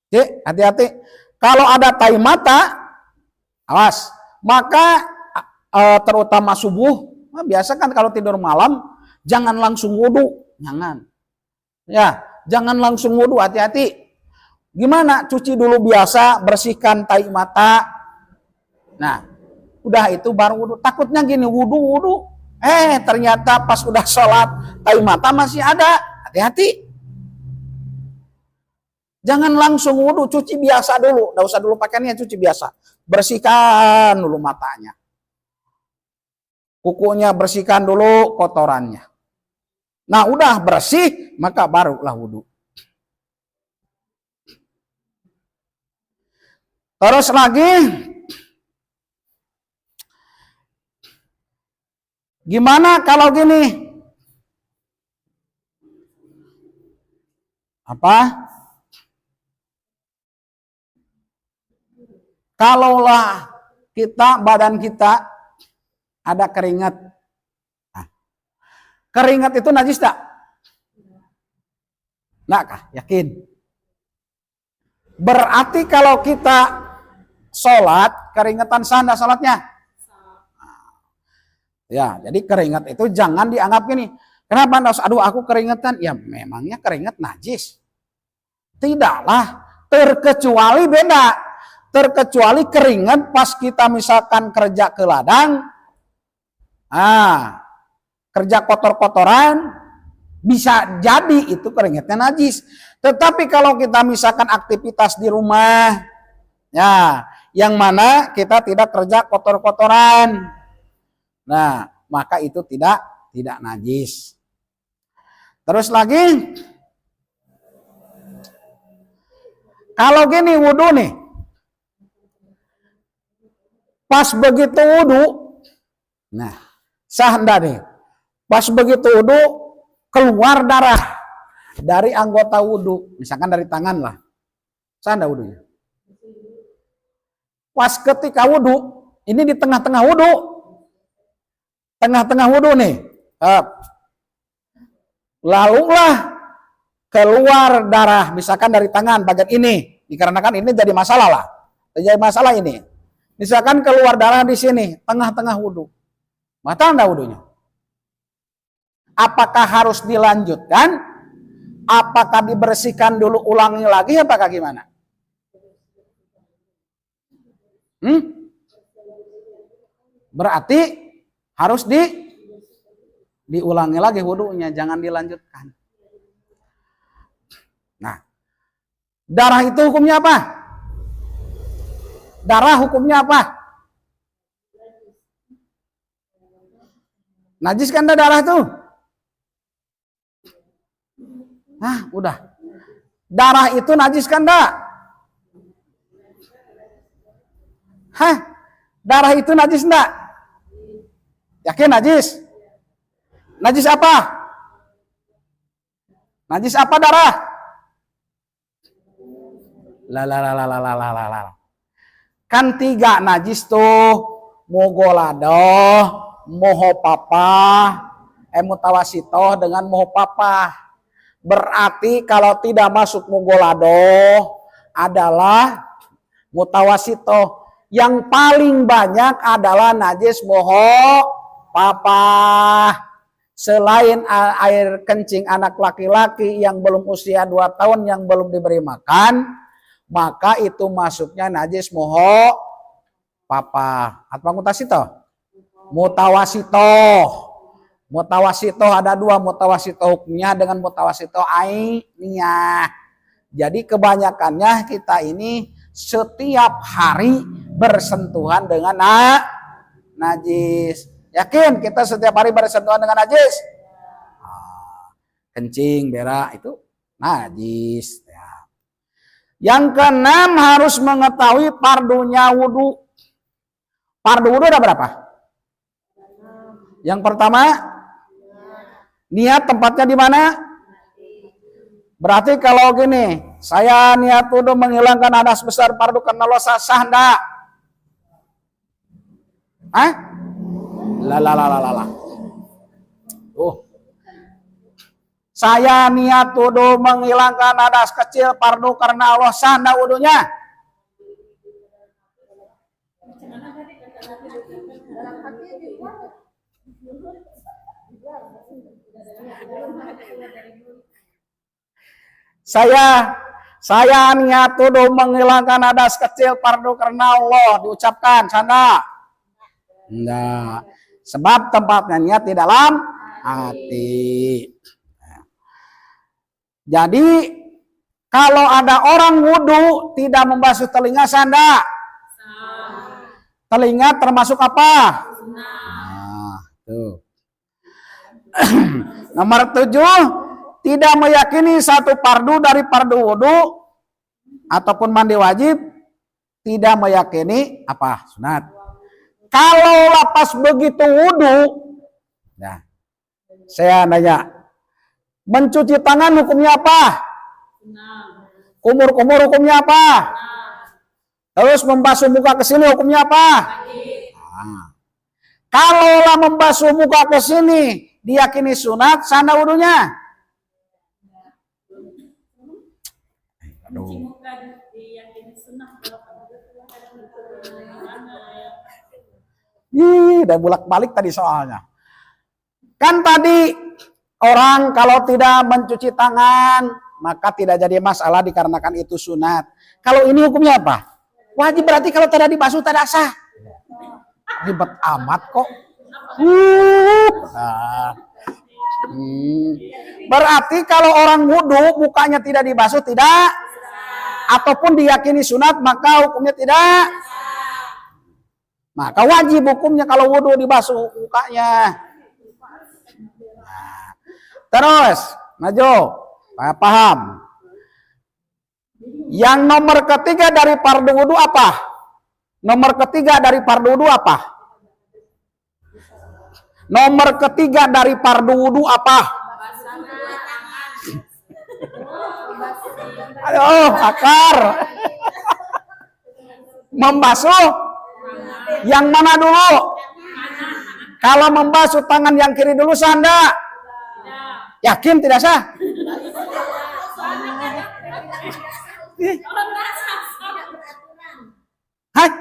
Oke, hati-hati. Kalau ada tai mata, awas. Maka terutama subuh, biasa kan kalau tidur malam, jangan langsung wudhu. Jangan. Ya, jangan langsung wudhu, hati-hati. Gimana? Cuci dulu biasa, bersihkan tai mata. Nah, udah itu baru wudhu. Takutnya gini, wudhu. Ternyata pas udah sholat, tai mata masih ada. Hati-hati. Jangan langsung wudhu, cuci biasa dulu. Nggak usah dulu pakaiannya, cuci biasa. Bersihkan dulu matanya. Kukunya bersihkan dulu kotorannya. Nah, udah bersih, maka barulah wudhu. Terus lagi, gimana kalau gini? Apa? Kalaulah badan kita ada keringat. Nah, keringat itu najis tak? Enggak kah? Yakin? Berarti kalau kita sholat, keringetan sah enggak sholatnya? Ya, jadi keringat itu jangan dianggap gini. Kenapa? Aduh, aku keringetan. Ya, memangnya keringat najis. Tidaklah, terkecuali beda. Terkecuali keringat pas kita misalkan kerja ke ladang. Kerja kotor-kotoran, bisa jadi itu keringatnya najis. Tetapi kalau kita misalkan aktivitas di rumah, ya, yang mana kita tidak kerja kotor-kotoran, nah, maka itu tidak najis. Terus lagi, kalau gini wudhu nih, pas begitu wudhu, nah, sah enggak nih? Pas begitu wudhu, keluar darah dari anggota wudhu, misalkan dari tangan lah, sah enggak wudhunya? Pas ketika wudhu, ini di tengah-tengah wudhu, nih, lalulah keluar darah, misalkan dari tangan bagian ini, dikarenakan ini jadi masalah lah, ini. Misalkan keluar darah di sini, tengah-tengah wudhu, batal enggak wudhunya? Apakah harus dilanjutkan? Apakah dibersihkan dulu, ulangi lagi, apakah gimana? Berarti harus diulangi lagi wudhunya, jangan dilanjutkan. Nah, darah itu hukumnya apa? Darah hukumnya apa? Najis kan darah tuh? Nah, udah. Darah itu najis kan enggak? Darah itu najis enggak? Yakin najis? Najis apa? Najis apa darah? Kan 3 najis tuh. Mogoladoh, mohopapa, mutawasitoh dengan mohopapa. Berarti kalau tidak masuk mugolado adalah mutawasito. Yang paling banyak adalah najis moho papa. Selain air kencing anak laki-laki yang belum usia 2 tahun yang belum diberi makan, maka itu masuknya najis moho papa. Apa mutasito? Mutawasito. Mutawasito ada 2, mutawasito hukumnya dengan mutawasito ainiyah. Jadi kebanyakannya kita ini setiap hari bersentuhan dengan najis. Yakin kita setiap hari bersentuhan dengan najis? Kencing, berak itu najis. Ya. Yang keenam harus mengetahui fardunya wudu. Fardu wudu ada berapa? Yang pertama, niat tempatnya di mana? Berarti kalau gini, saya niat wudu menghilangkan hadas besar fardu karena Allah sah enggak? Hah? Saya niat wudu menghilangkan hadas kecil fardu karena Allah sah enggak wudunya? Saya niat wudu menghilangkan hadas kecil fardu karena Allah diucapkan sanda. Enggak. Sebab tempatnya niat di dalam hati. Jadi kalau ada orang wudu tidak membasuh telinga sanda. Telinga termasuk apa? Nah, tuh. Nomor 7, tidak meyakini satu fardu dari fardu wudu ataupun mandi wajib, tidak meyakini apa? Sunat. Kalau lapas begitu wudu, nah, saya nanya, mencuci tangan hukumnya apa? Kumur-kumur hukumnya apa? Terus membasuh muka ke sini hukumnya apa? Nah, kalaulah membasuh muka ke sini diyakini sunat, sana wudunya. Aduh. Udah bolak-balik tadi soalnya. Kan tadi orang kalau tidak mencuci tangan maka tidak jadi masalah dikarenakan itu sunat. Kalau ini hukumnya apa? Wajib, berarti kalau tidak dibasuh tidak sah. Ribet amat kok. Berarti kalau orang wudu mukanya tidak dibasuh tidak, ataupun diyakini sunat maka hukumnya tidak. Maka wajib hukumnya kalau wudu dibasuh mukanya. Nah, terus, Najo, paham? Yang nomor ketiga dari fardu wudu apa? Nomor ketiga dari fardu wudu apa? Nomor ketiga dari fardu wudu apa? Aduh, akar. Membasuh yang mana dulu? Kalau membasuh tangan yang kiri dulu sah enggak? Yakin tidak sah? Hah?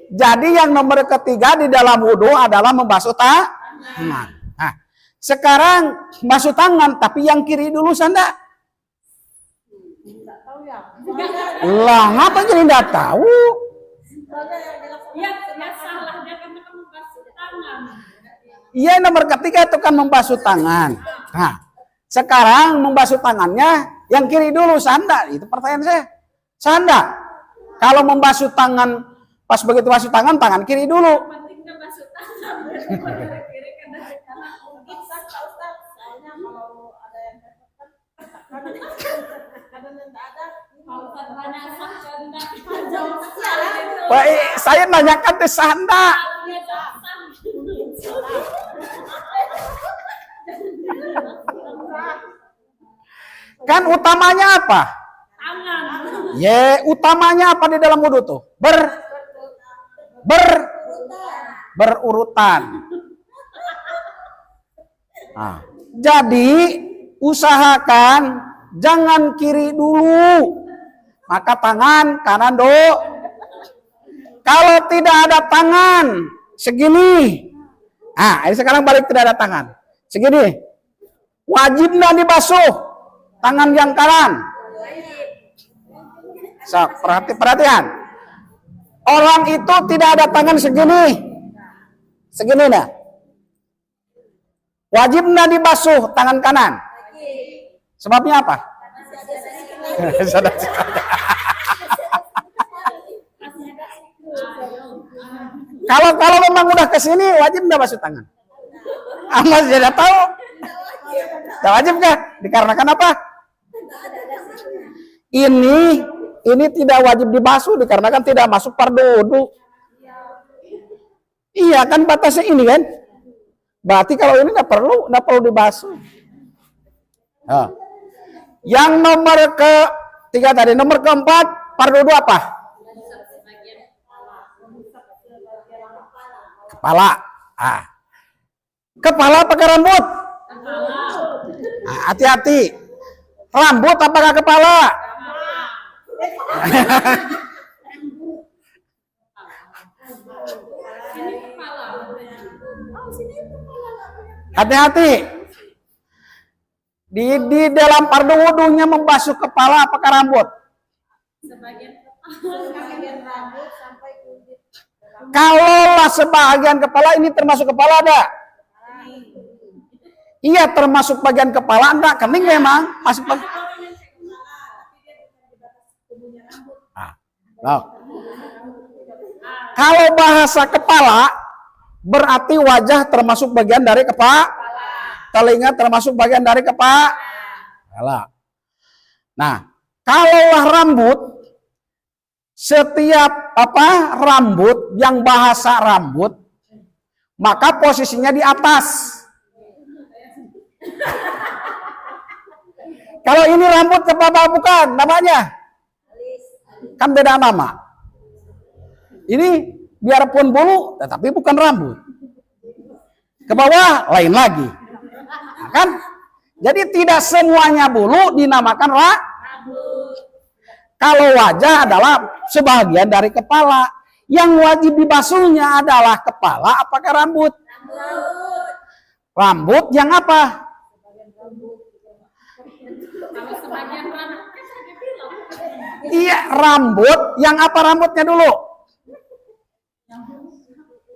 Jadi yang nomor ketiga di dalam wudhu adalah membasuh tangan. Nah, sekarang basuh tangan tapi yang kiri dulu sanda. Lah, ngapa jadi enggak tahu? Iya, nomor ketiga itu kan membasuh tangan. Nah, sekarang membasuh tangannya yang kiri dulu sanda. Itu pertanyaan saya. Sanda. Kalau membasuh tangan pas begitu basuh tangan kiri dulu. Wah, saya nanyakan ke sanda. Kan utamanya apa? Utamanya apa di dalam wudhu tuh? Berurutan. Nah, jadi usahakan jangan kiri dulu, maka tangan kanan dulu. Kalau tidak ada tangan segini, ini sekarang balik tidak ada tangan segini, wajib nggak dibasuh tangan yang kanan? So, perhatian, orang itu tidak ada tangan segini nah, wajib nggak dibasuh tangan kanan? Sebabnya apa? Kalau memang udah ke sini wajib nggak basuh tangan? Mas tidak tahu. Tidak wajib kan? Dikarenakan apa? Ini tidak wajib dibasuh dikarenakan tidak masuk fardu wudu. Iya kan batasnya ini kan? Berarti kalau ini nggak perlu dibasuh. Nah. Yang nomor ketiga tadi, nomor keempat fardu wudu apa? Kepala. Kepala pakai rambut? Hati-hati. Rambut apakah kepala? Hati-hati. Di dalam fardu wudunya membasuh kepala apakah rambut? Kalaulah sebagian kepala, ini termasuk kepala ada? Iya termasuk bagian kepala, enggak kening memang masuk Kalau bahasa kepala berarti wajah termasuk bagian dari kepala, telinga termasuk bagian dari kepala. Nah, kalaulah rambut, setiap rambut yang bahasa rambut, maka posisinya di atas. Kalau ini rambut kepala bukan namanya, kan beda nama. Ini biarpun bulu, tetapi bukan rambut. Ke bawah lain lagi, nah, kan? Jadi tidak semuanya bulu dinamakan rambut. Kalau wajah adalah sebagian dari kepala, yang wajib dibasuhnya adalah kepala apakah rambut? Rambut yang apa? Iya, rambut yang apa rambutnya dulu?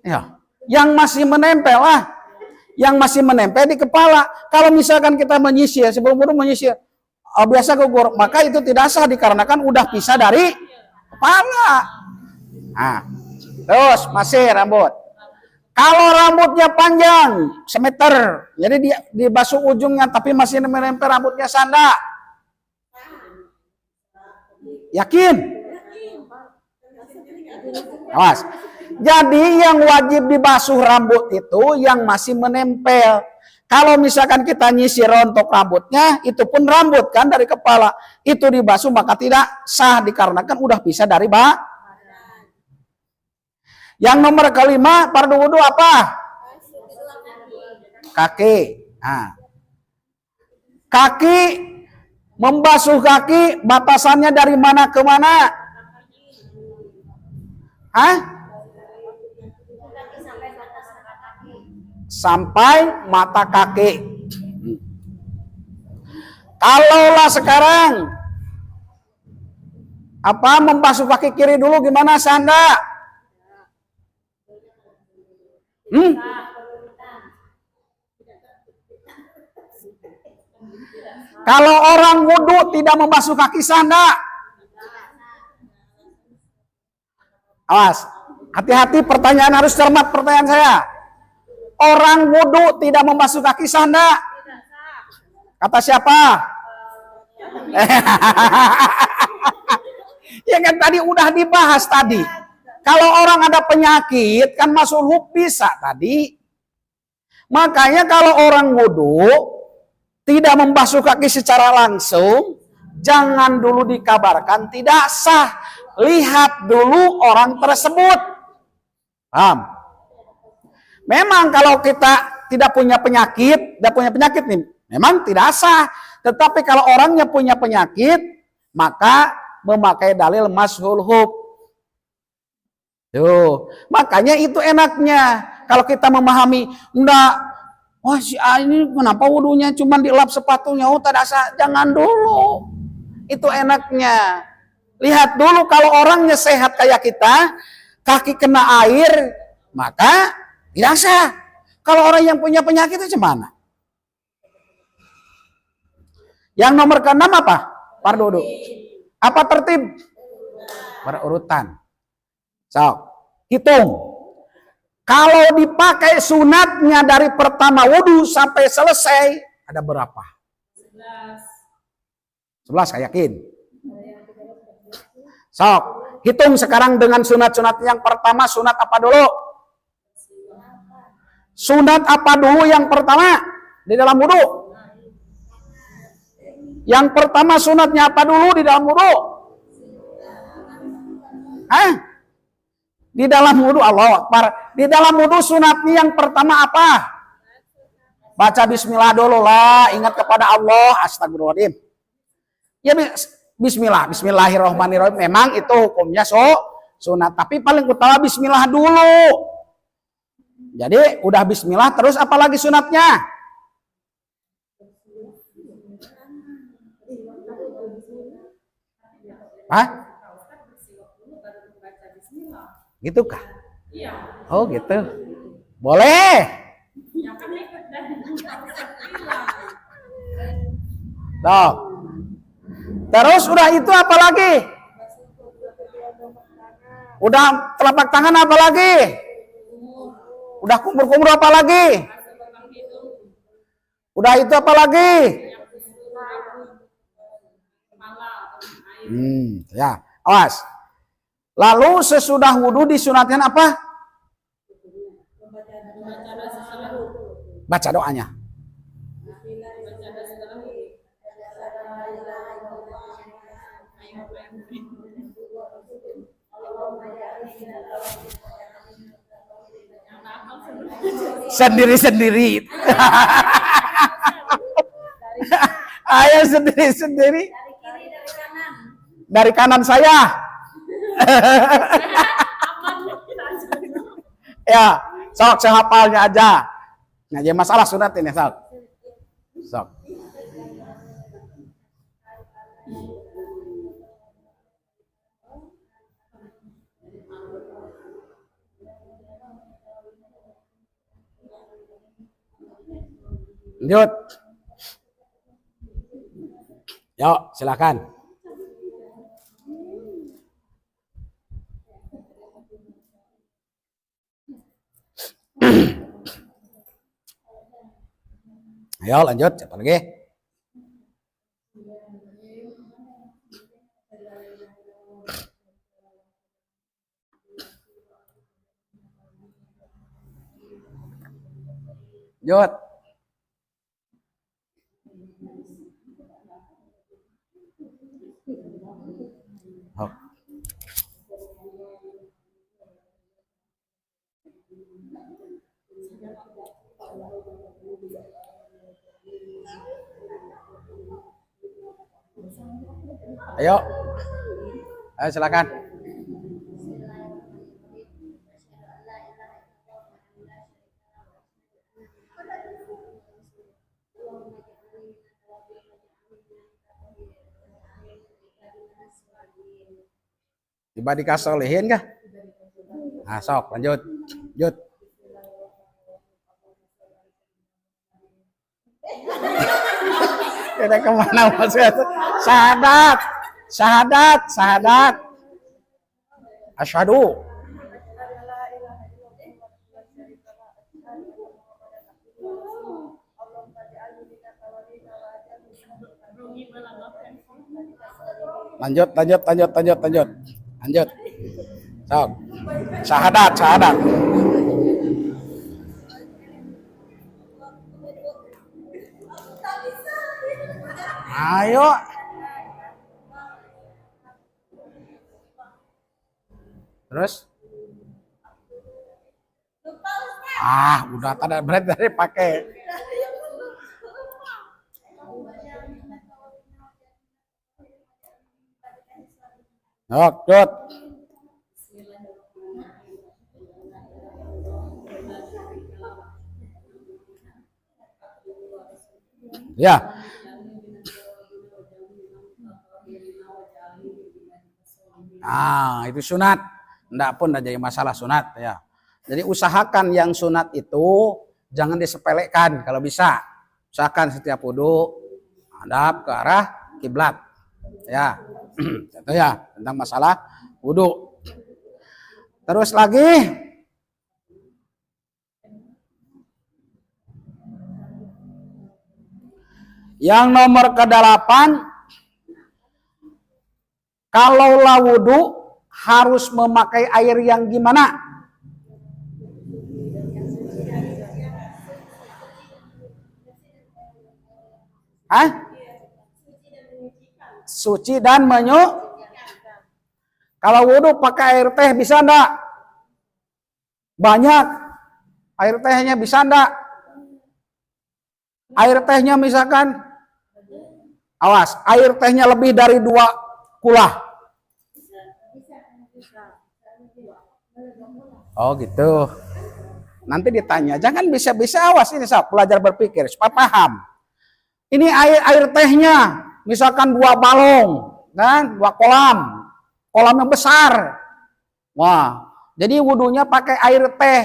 Ya, yang masih menempel lah. Yang masih menempel di kepala. Kalau misalkan kita menyisir, sebelum wudu menyisir, biasa gugur, maka itu tidak sah dikarenakan udah pisah dari kepala. Nah, terus masih rambut. Kalau rambutnya panjang semeter, jadi dibasuh ujungnya tapi masih menempel rambutnya sanda. Yakin? Awas. Jadi yang wajib dibasuh rambut itu yang masih menempel. Kalau misalkan kita nyisir rontok rambutnya, itu pun rambut kan dari kepala, itu dibasuh maka tidak sah dikarenakan udah pisah dari badan. Yang nomor kelima, fardu wudu apa? Kaki. Nah. Kaki, membasuh kaki, batasannya dari mana ke mana? Sampai mata kaki. Kalaulah sekarang membasuh kaki kiri dulu gimana Sanda? Kalau orang wudu tidak membasuh kaki Sanda, awas, hati-hati, pertanyaan harus cermat pertanyaan saya. Orang wudu tidak membasuh kaki Sanda, kata siapa? Ya kan tadi udah dibahas tadi. Kalau orang ada penyakit kan masuk bisa tadi. Makanya kalau orang wudu tidak membasuh kaki secara langsung, jangan dulu dikabarkan tidak sah. Lihat dulu orang tersebut. Paham? Memang kalau kita tidak punya penyakit nih, memang tidak sah. Tetapi kalau orangnya punya penyakit, maka memakai dalil mashhul hub. Tuh, makanya itu enaknya. Kalau kita memahami, enggak, wah si A ini kenapa wudunya cuma dilap sepatunya, oh tak sah. Jangan dulu. Itu enaknya. Lihat dulu kalau orangnya sehat kayak kita, kaki kena air, maka tidak sah. Kalau orang yang punya penyakit itu mana? Yang nomor ke-6 apa? Pardudu. Apa tertib? Berurutan. So, hitung. Kalau dipakai sunatnya dari pertama wudhu sampai selesai, ada berapa? 11 saya yakin. Sok, hitung sekarang dengan sunat-sunat yang pertama. Sunat apa dulu? Sunat apa dulu yang pertama di dalam wudhu? Yang pertama sunatnya apa dulu di dalam wudhu? Di dalam wudhu, Allahu Akbar. Di dalam wudhu sunatnya yang pertama apa? Baca bismillah dulu lah, ingat kepada Allah, astagfirullahaladzim. Ya bismillah, bismillahirrahmanirrahim. Memang itu hukumnya sunat, tapi paling utama bismillah dulu. Jadi udah bismillah terus apalagi sunatnya? Hah? Gitu kah? Oh gitu. Boleh. Tuh. Terus udah itu apa lagi? Udah telapak tangan apa lagi? Udah kumur-kumur apa lagi? Udah itu apa lagi? Ya, awas. Lalu sesudah wudhu disunatkan apa? Baca doanya. Sendiri-sendiri. Ayo sendiri-sendiri. Dari kanan saya. Ya, sok sehafalnya aja. Nah, jadi masalah sunat ini, sok. Sok. Lanjut. Yuk, silakan. Ayo lanjut, siapa lagi? Lanjut. Oh. Ayo. Ayo silakan. Tiba dikasolehin kah? Nah, sok lanjut. Lanjut. Kita kemana maksudnya? Syahadat. Syahadat. Syahadat. Asyhadu. Lanjut. Lanjut. Sok. Syahadat. Ayo. Terus? Udah tanda berat dari pakai. Oke. Ya. Itu sunat. Enggak pun enggak jadi masalah sunat ya. Jadi usahakan yang sunat itu jangan disepelekan kalau bisa. Usahakan setiap wudu hadap ke arah kiblat. Ya. Itu ya tentang masalah wudu. Terus lagi yang nomor ke-8, kalaulah wudu harus memakai air yang gimana? Suci dan Kalau wudu pakai air teh bisa enggak? Banyak. Air tehnya bisa enggak? Air tehnya misalkan, awas, air tehnya lebih dari 2 kulah. Oh gitu. Nanti ditanya, jangan bisa-bisa, awas ini sob, belajar berpikir supaya paham. Ini air tehnya, misalkan 2 balong, kan, 2 kolam yang besar. Wah, jadi wudunya pakai air teh.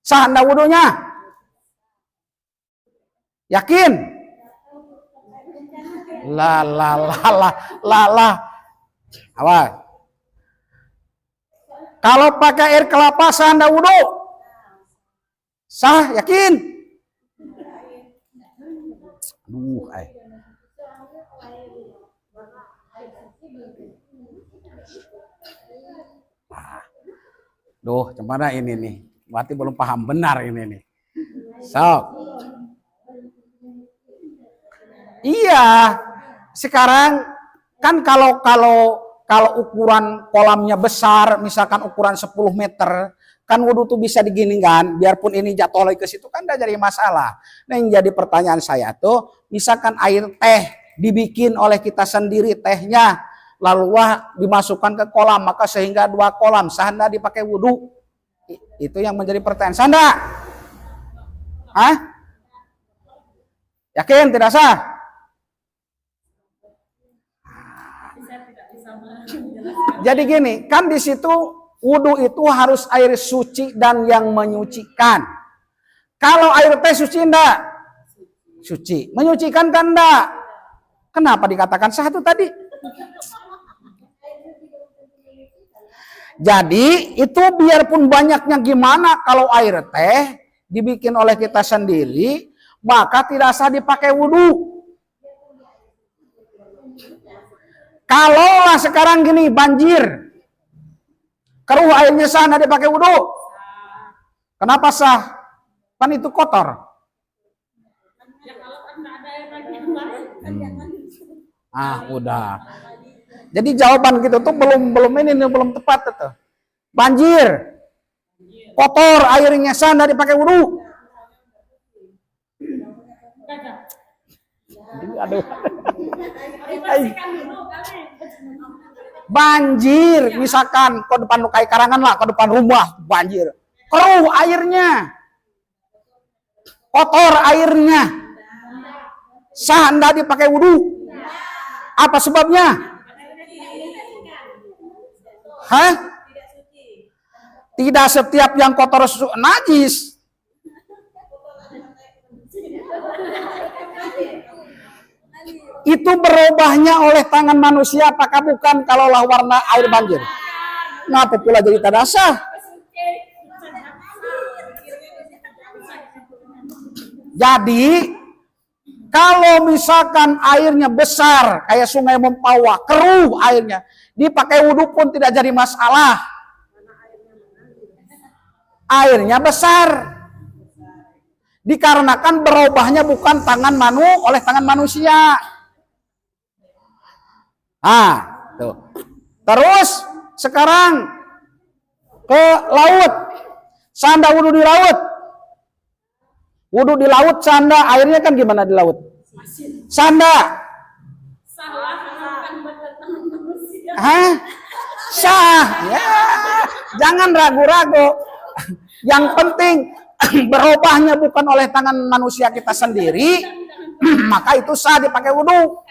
Sah enggak wudunya? Yakin? Lah. Apa? Kalau pakai air kelapa sah enggak wudu? Sah, yakin? Gimana ini nih? Berarti belum paham benar ini nih. Iya. Sekarang kan kalau ukuran kolamnya besar, misalkan ukuran 10 meter, kan wudu tuh bisa digini kan, biarpun ini jatuh lagi ke situ kan enggak jadi masalah. Nah, yang jadi pertanyaan saya tuh, misalkan air teh dibikin oleh kita sendiri tehnya, lalu dimasukkan ke kolam, maka sehingga 2 kolam, sah enggak dipakai wudu? Itu yang menjadi pertanyaan. Sah enggak? Yakin tidak sah? Jadi gini, kan di situ wudu itu harus air suci dan yang menyucikan. Kalau air teh suci enggak? Suci. Menyucikan kan enggak? Kenapa dikatakan sah itu tadi? Jadi itu biarpun banyaknya gimana, kalau air teh dibikin oleh kita sendiri, maka tidak sah dipakai wudu. Kalaulah sekarang gini banjir, keruh airnya sah nggak dipakai wudu? Kenapa sah? Kan itu kotor. Udah. Jadi jawaban gitu tuh belum tepat tuh. Banjir, kotor airnya sah nggak dipakai wudu? Aduh. Banjir, misalkan ke depan kayak karangan lah, ke depan rumah banjir, keruh airnya, kotor airnya, sah enggak dipakai wudu? Apa sebabnya? Tidak setiap yang kotor najis. Itu berubahnya oleh tangan manusia, apakah bukan? Kalaulah warna air banjir, ngapa pula jadi tidak sah? Jadi kalau misalkan airnya besar kayak sungai Mempawah, keruh airnya, dipakai wudu pun tidak jadi masalah. Airnya besar, dikarenakan berubahnya bukan oleh tangan manusia. Tuh. Terus sekarang ke laut. Sanda wudhu di laut. Wudhu di laut, sanda airnya kan gimana di laut? Sanda. Salah bukan bertentangan manusia. Hah? Sah. Ya. Jangan ragu-ragu. Yang penting berubahnya bukan oleh tangan manusia kita sendiri, maka itu sah dipakai wudhu.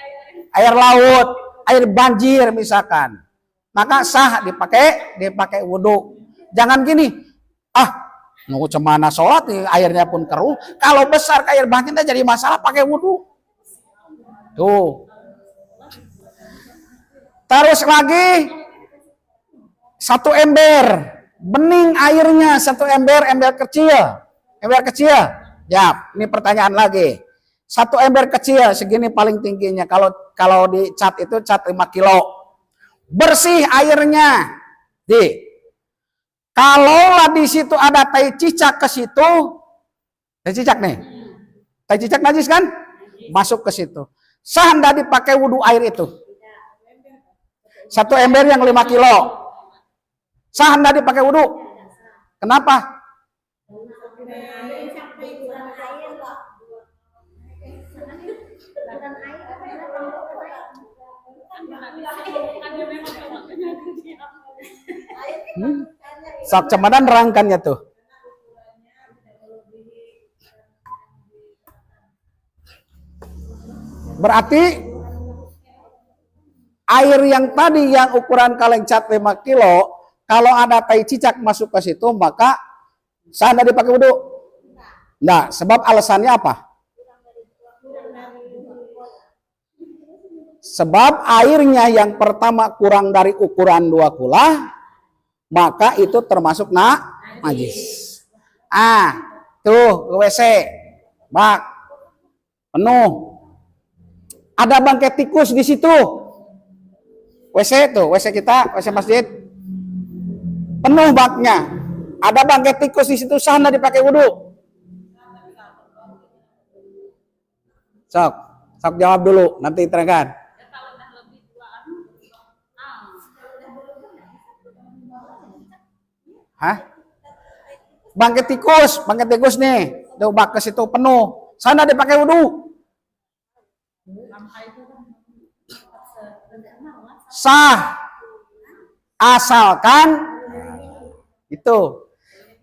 Air laut, air banjir misalkan, maka sah dipakai wudhu. Jangan gini, nunggu cemana sholat airnya pun keruh. Kalau besar ke air banjir jadi masalah pakai wudhu. Tuh. Terus lagi satu ember, bening airnya satu ember kecil. Ya, ini pertanyaan lagi. Satu ember kecil segini paling tingginya. Kalau di cat itu cat 5 kilo. Bersih airnya. Kalaulah di situ ada tai cicak ke situ. Tai cicak nih. Tai cicak najis kan? Masuk ke situ. Sah enggak dipakai wudhu air itu? Satu ember yang 5 kilo. Sah enggak dipakai wudhu? Kenapa? Sok cemadan rangkannya tuh. Berarti air yang tadi yang ukuran kaleng cat 5 kilo, kalau ada tai cicak masuk ke situ maka sah enggak dipakai wudhu? Nah, sebab alasannya apa? Sebab airnya yang pertama kurang dari ukuran 2 kula, maka itu termasuk najis. Tuh ke WC, bak penuh. Ada bangkai tikus di situ. WC tuh, WC kita, WC masjid. Penuh baknya. Ada bangkai tikus di situ, sana dipakai wudhu. Sok jawab dulu, nanti terangkan. Hah? Bangkai tikus nih, tuh bak ke situ penuh. Sana dipakai wudhu. Sah, asalkan itu.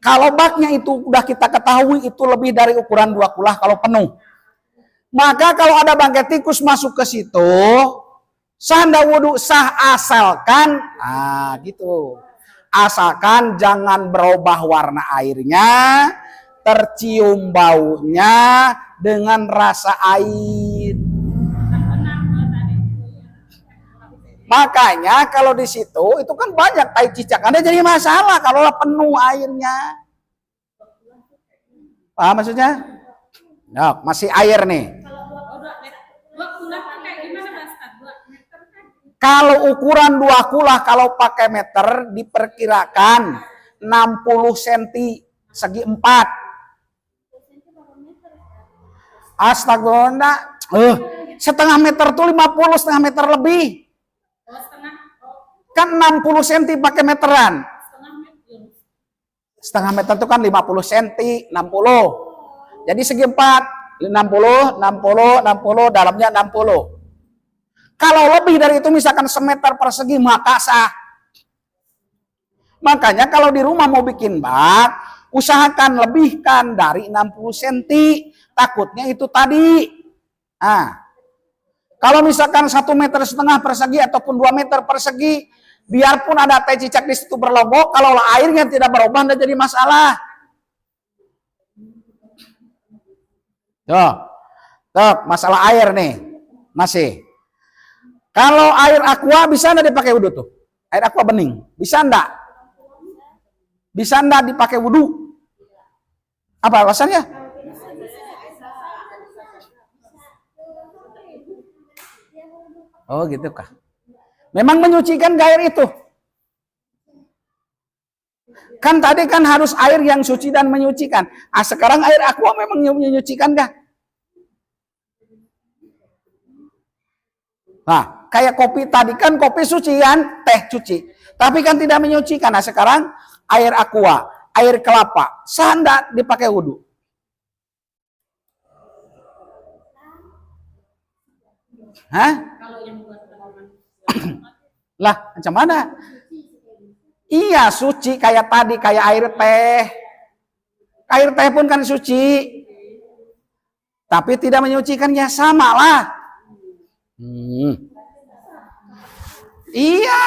Kalau baknya itu udah kita ketahui itu lebih dari ukuran 2 kulah kalau penuh. Maka kalau ada bangkai tikus masuk ke situ, sah ndak wudhu? Sah asalkan, gitu. Asalkan jangan berubah warna airnya, tercium baunya dengan rasa air. Makanya kalau di situ itu kan banyak tai cicak, Anda jadi masalah kalau penuh airnya. Paham maksudnya? Nah, masih air nih. Kalau ukuran 2 kulah kalau pakai meter diperkirakan 60 cm segi 4. Astagfirullah. Setengah meter tuh 50, setengah meter lebih. Kan 60 cm pakai meteran. Setengah meter itu kan 50 cm, 60. Jadi segi 4, 60, dalamnya 60. Kalau lebih dari itu misalkan semeter persegi maka sah. Makanya kalau di rumah mau bikin bak, usahakan lebihkan dari 60 cm. Takutnya itu tadi. Kalau misalkan 1,5 meter persegi ataupun 2 meter persegi, biarpun ada tai cicak di situ berlombok, kalau airnya tidak berubah tidak jadi masalah. Tuh, masalah air nih. Masih. Kalau air aqua bisa enggak dipakai wudhu tuh? Air aqua bening. Bisa enggak? Bisa enggak dipakai wudhu? Apa alasannya? Oh gitu kah? Memang menyucikan air itu? Kan tadi kan harus air yang suci dan menyucikan. Sekarang air aqua memang menyucikan kah? Nah, kayak kopi tadi kan kopi suci kan, teh suci. Tapi kan tidak menyucikan. Nah sekarang air aqua, air kelapa, sanda dipakai wudhu. Hah? Lah, macam mana? Iya, suci kayak tadi, kayak air teh. Air teh pun kan suci. Tapi tidak menyucikan, ya sama lah. Iya.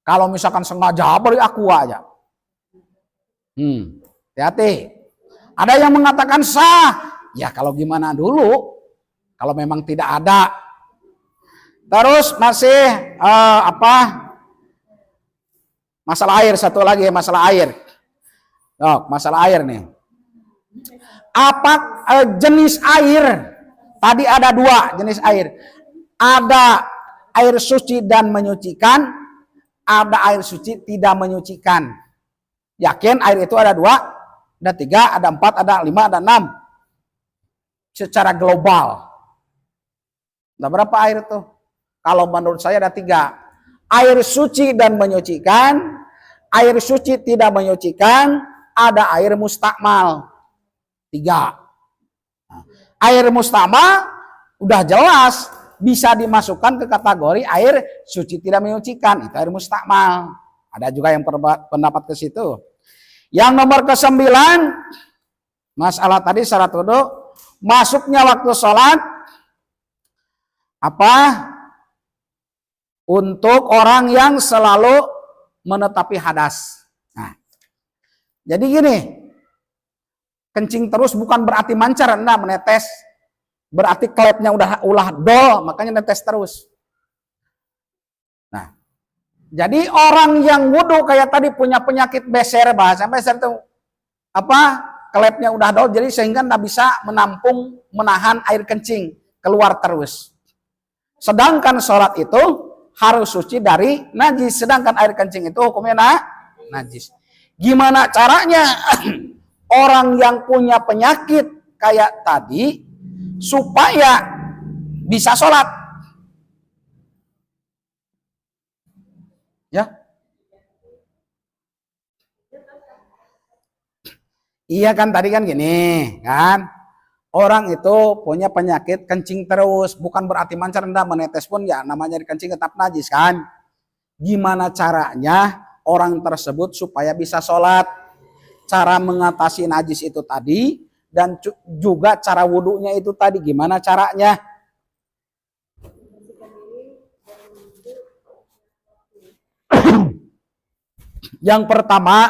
Kalau misalkan sengaja beli aqua aja. Hati-hati. Ada yang mengatakan sah. Ya kalau gimana dulu. Kalau memang tidak ada. Terus masih masalah air, satu lagi masalah air. Masalah air nih. Apa jenis air? Tadi ada dua jenis air. Ada air suci dan menyucikan, ada air suci tidak menyucikan. Yakin air itu ada dua, ada tiga, ada empat, ada lima, ada enam. Secara global. Ada berapa air itu? Kalau menurut saya ada tiga. Air suci dan menyucikan, air suci tidak menyucikan, ada air mustakmal. Tiga. Nah, air mustakmal udah jelas bisa dimasukkan ke kategori air suci tidak menyucikan. Itu air mustakmal. Ada juga yang pendapat ke situ. Yang nomor ke-9, masalah tadi syarat wudhu, masuknya waktu sholat, untuk orang yang selalu menetapi hadas. Nah, jadi gini, kencing terus bukan berarti mancar, nah menetes. Berarti klepnya ulah dol, makanya netes terus. Nah, jadi orang yang wudhu kayak tadi punya penyakit beser, bahasa beser itu klepnya udah dol, jadi sehingga nggak bisa menahan air kencing keluar terus. Sedangkan sholat itu harus suci dari najis, sedangkan air kencing itu hukumnya najis. Gimana caranya orang yang punya penyakit kayak tadi supaya bisa sholat? Ya, iya kan tadi kan gini kan, orang itu punya penyakit kencing terus, bukan berarti mancar, enggak, menetes pun ya namanya kencing tetap najis kan. Gimana caranya orang tersebut supaya bisa sholat? Cara mengatasi najis itu tadi, dan juga cara wudhunya itu tadi, gimana caranya? Yang pertama,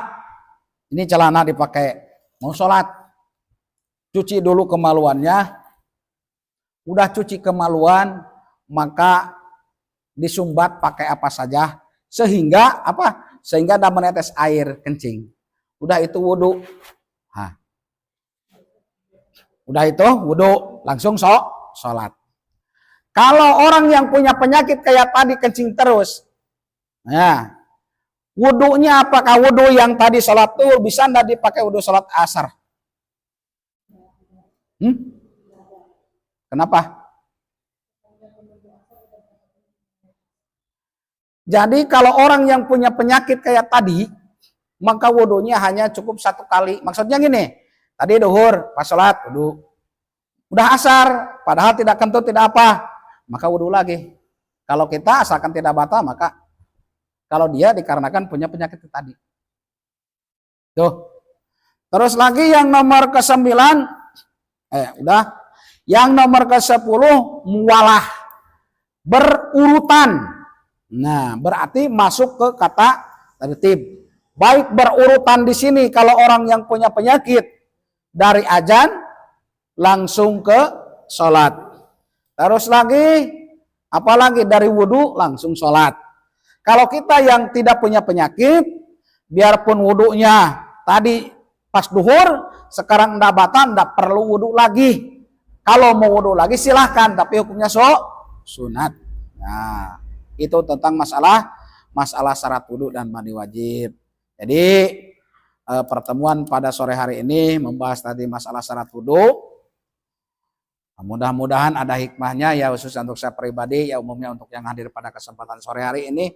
ini celana dipakai, mau sholat, cuci dulu kemaluannya. Udah cuci kemaluan, maka disumbat pakai apa saja sehingga sehingga tidak menetes air kencing. Udah itu wudhu. Udah itu wudhu, langsung sholat. Kalau orang yang punya penyakit kayak tadi kencing terus, ya, wudhunya apakah wudhu yang tadi sholat tuh bisa nggak dipakai wudhu sholat asar? Kenapa? Jadi kalau orang yang punya penyakit kayak tadi, maka wudhunya hanya cukup satu kali. Maksudnya gini, tadi duhur pas sholat wudhu, udah asar padahal tidak kentut tidak apa, maka wudhu lagi. Kalau kita asalkan tidak batal, maka kalau dia dikarenakan punya penyakit tadi. Tuh. Terus lagi yang nomor ke-9, udah. Yang nomor ke-10, muwalah, berurutan. Nah, berarti masuk ke kata tertib. Baik berurutan di sini kalau orang yang punya penyakit dari azan langsung ke sholat. Terus lagi, apalagi dari wudhu langsung sholat. Kalau kita yang tidak punya penyakit, biarpun wudhunya tadi pas duhur, sekarang ndak batal, ndak perlu wudhu lagi. Kalau mau wudhu lagi silahkan, tapi hukumnya sunat. Nah, itu tentang masalah syarat wudhu dan mandi wajib. Jadi pertemuan pada sore hari ini membahas tadi masalah syarat wudhu. Mudah-mudahan ada hikmahnya ya, khusus untuk saya pribadi, ya umumnya untuk yang hadir pada kesempatan sore hari ini.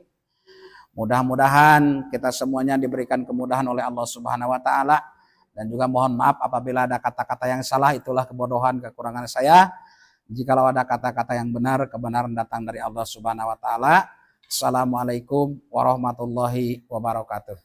Mudah-mudahan kita semuanya diberikan kemudahan oleh Allah Subhanahu wa taala, dan juga mohon maaf apabila ada kata-kata yang salah, itulah kebodohan, kekurangan saya. Jikalau ada kata-kata yang benar, kebenaran datang dari Allah Subhanahu wa taala. Assalamualaikum warahmatullahi wabarakatuh.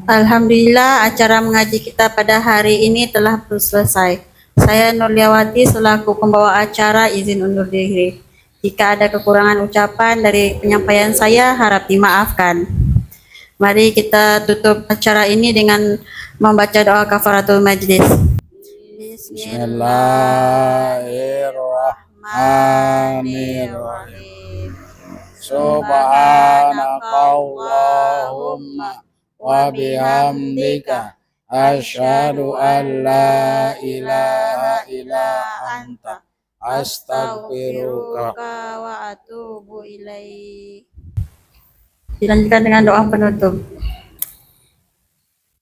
Alhamdulillah, acara mengaji kita pada hari ini telah selesai. Saya Nurliawati selaku pembawa acara izin undur diri. Jika ada kekurangan ucapan dari penyampaian saya, harap dimaafkan. Mari kita tutup acara ini dengan membaca doa kafaratul majlis. Bismillahirrahmanirrahim. Subhanakallahumma wa bihamdika asyhadu an la ilaha illa anta astaghfiruka wa atubu ilaih. Dilanjutkan dengan doa penutup.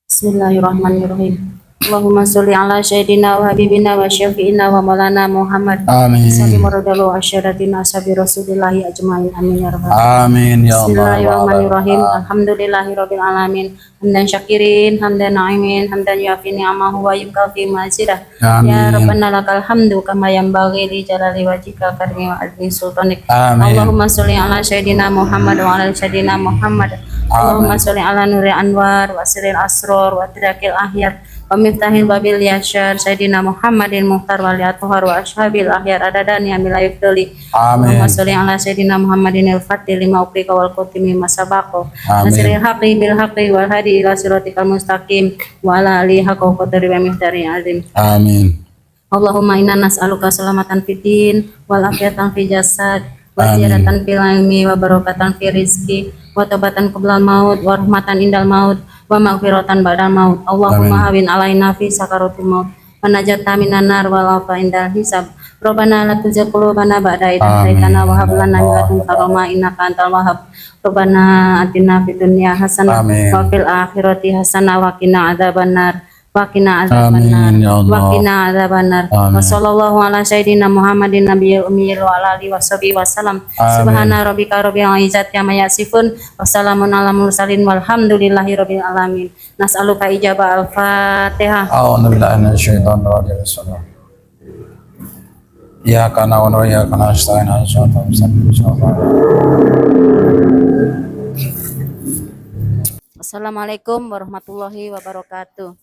Bismillahirrahmanirrahim. Allahumma sholli ala sayyidina wa habibina wa syafi'ina wa maulana Muhammad. Amin. Salli maradalu asyaratina ashabi rasulillahi ajma'in. Amin ya rabbal Amin ya Allah. Bismillahirrahmanirrahim. Alhamdulillahirabbil alamin. Hamdan syakirin, hamdan na'imin, hamdan yuafi ni'amahu wa yukafi mazidah. Ya Rabbana lakal hamdu kama yanbaghi li jalali wajhika karimi wa azmi sultanik. Amin. Allahumma sholli ala sayyidina Muhammad wa ala sayyidina Muhammad. Allahumma sholli ala nuril anwar wa sirril asrar wa tirakil ahyar wa miftahil babil yashar sayyidina Muhammadin muhtar wali atuhar wa ashabil ahyar adadan ya milayuk doli. Allahumma sholli ala sayyidina Muhammadin al-fatih lima uqrika wal qutimi masabako nasiril haqi bil haqi wal hadi ila siratikal mustaqim wa ala alihi haqqa qadri wa miqdari azim. Amin. Allahumma inna nas'aluka salamatan fid din wal afiyatan fi jasad wa ziyadatan fil ilmi wa barakatan fi rizqi wa taubatan qablal maut wa rahmatan indal maut wa maghfiratan ba'dal maut. Allahumma hawin alaina fi sakaratil maut wa najatna minan nar wal afa indal hisab. Rabbana la tuzigh qulubana ba'da idh hadaytana wa hab lana min ladunka rahmah innaka antal wahhab. Rabbana atina fid dunya hasanah wa fil akhirati hasanah wa qina adzabannar. Wakina azabannar, wakina azabannar. Wa sallallahu ala sayyidina Muhammadin nabiyil ummiyil wa ala alihi washabihi wasallam. Subhana rabbika rabbil izzati amma yasifun wa salamun alal mursalin walhamdulillahi rabbil alamin. Nas'aluka ijabah al-Fatihah. A'udzu billahi minasyaitonir rajim. Ya kana wa ya kana nasta'in Assalamualaikum warahmatullahi wabarakatuh.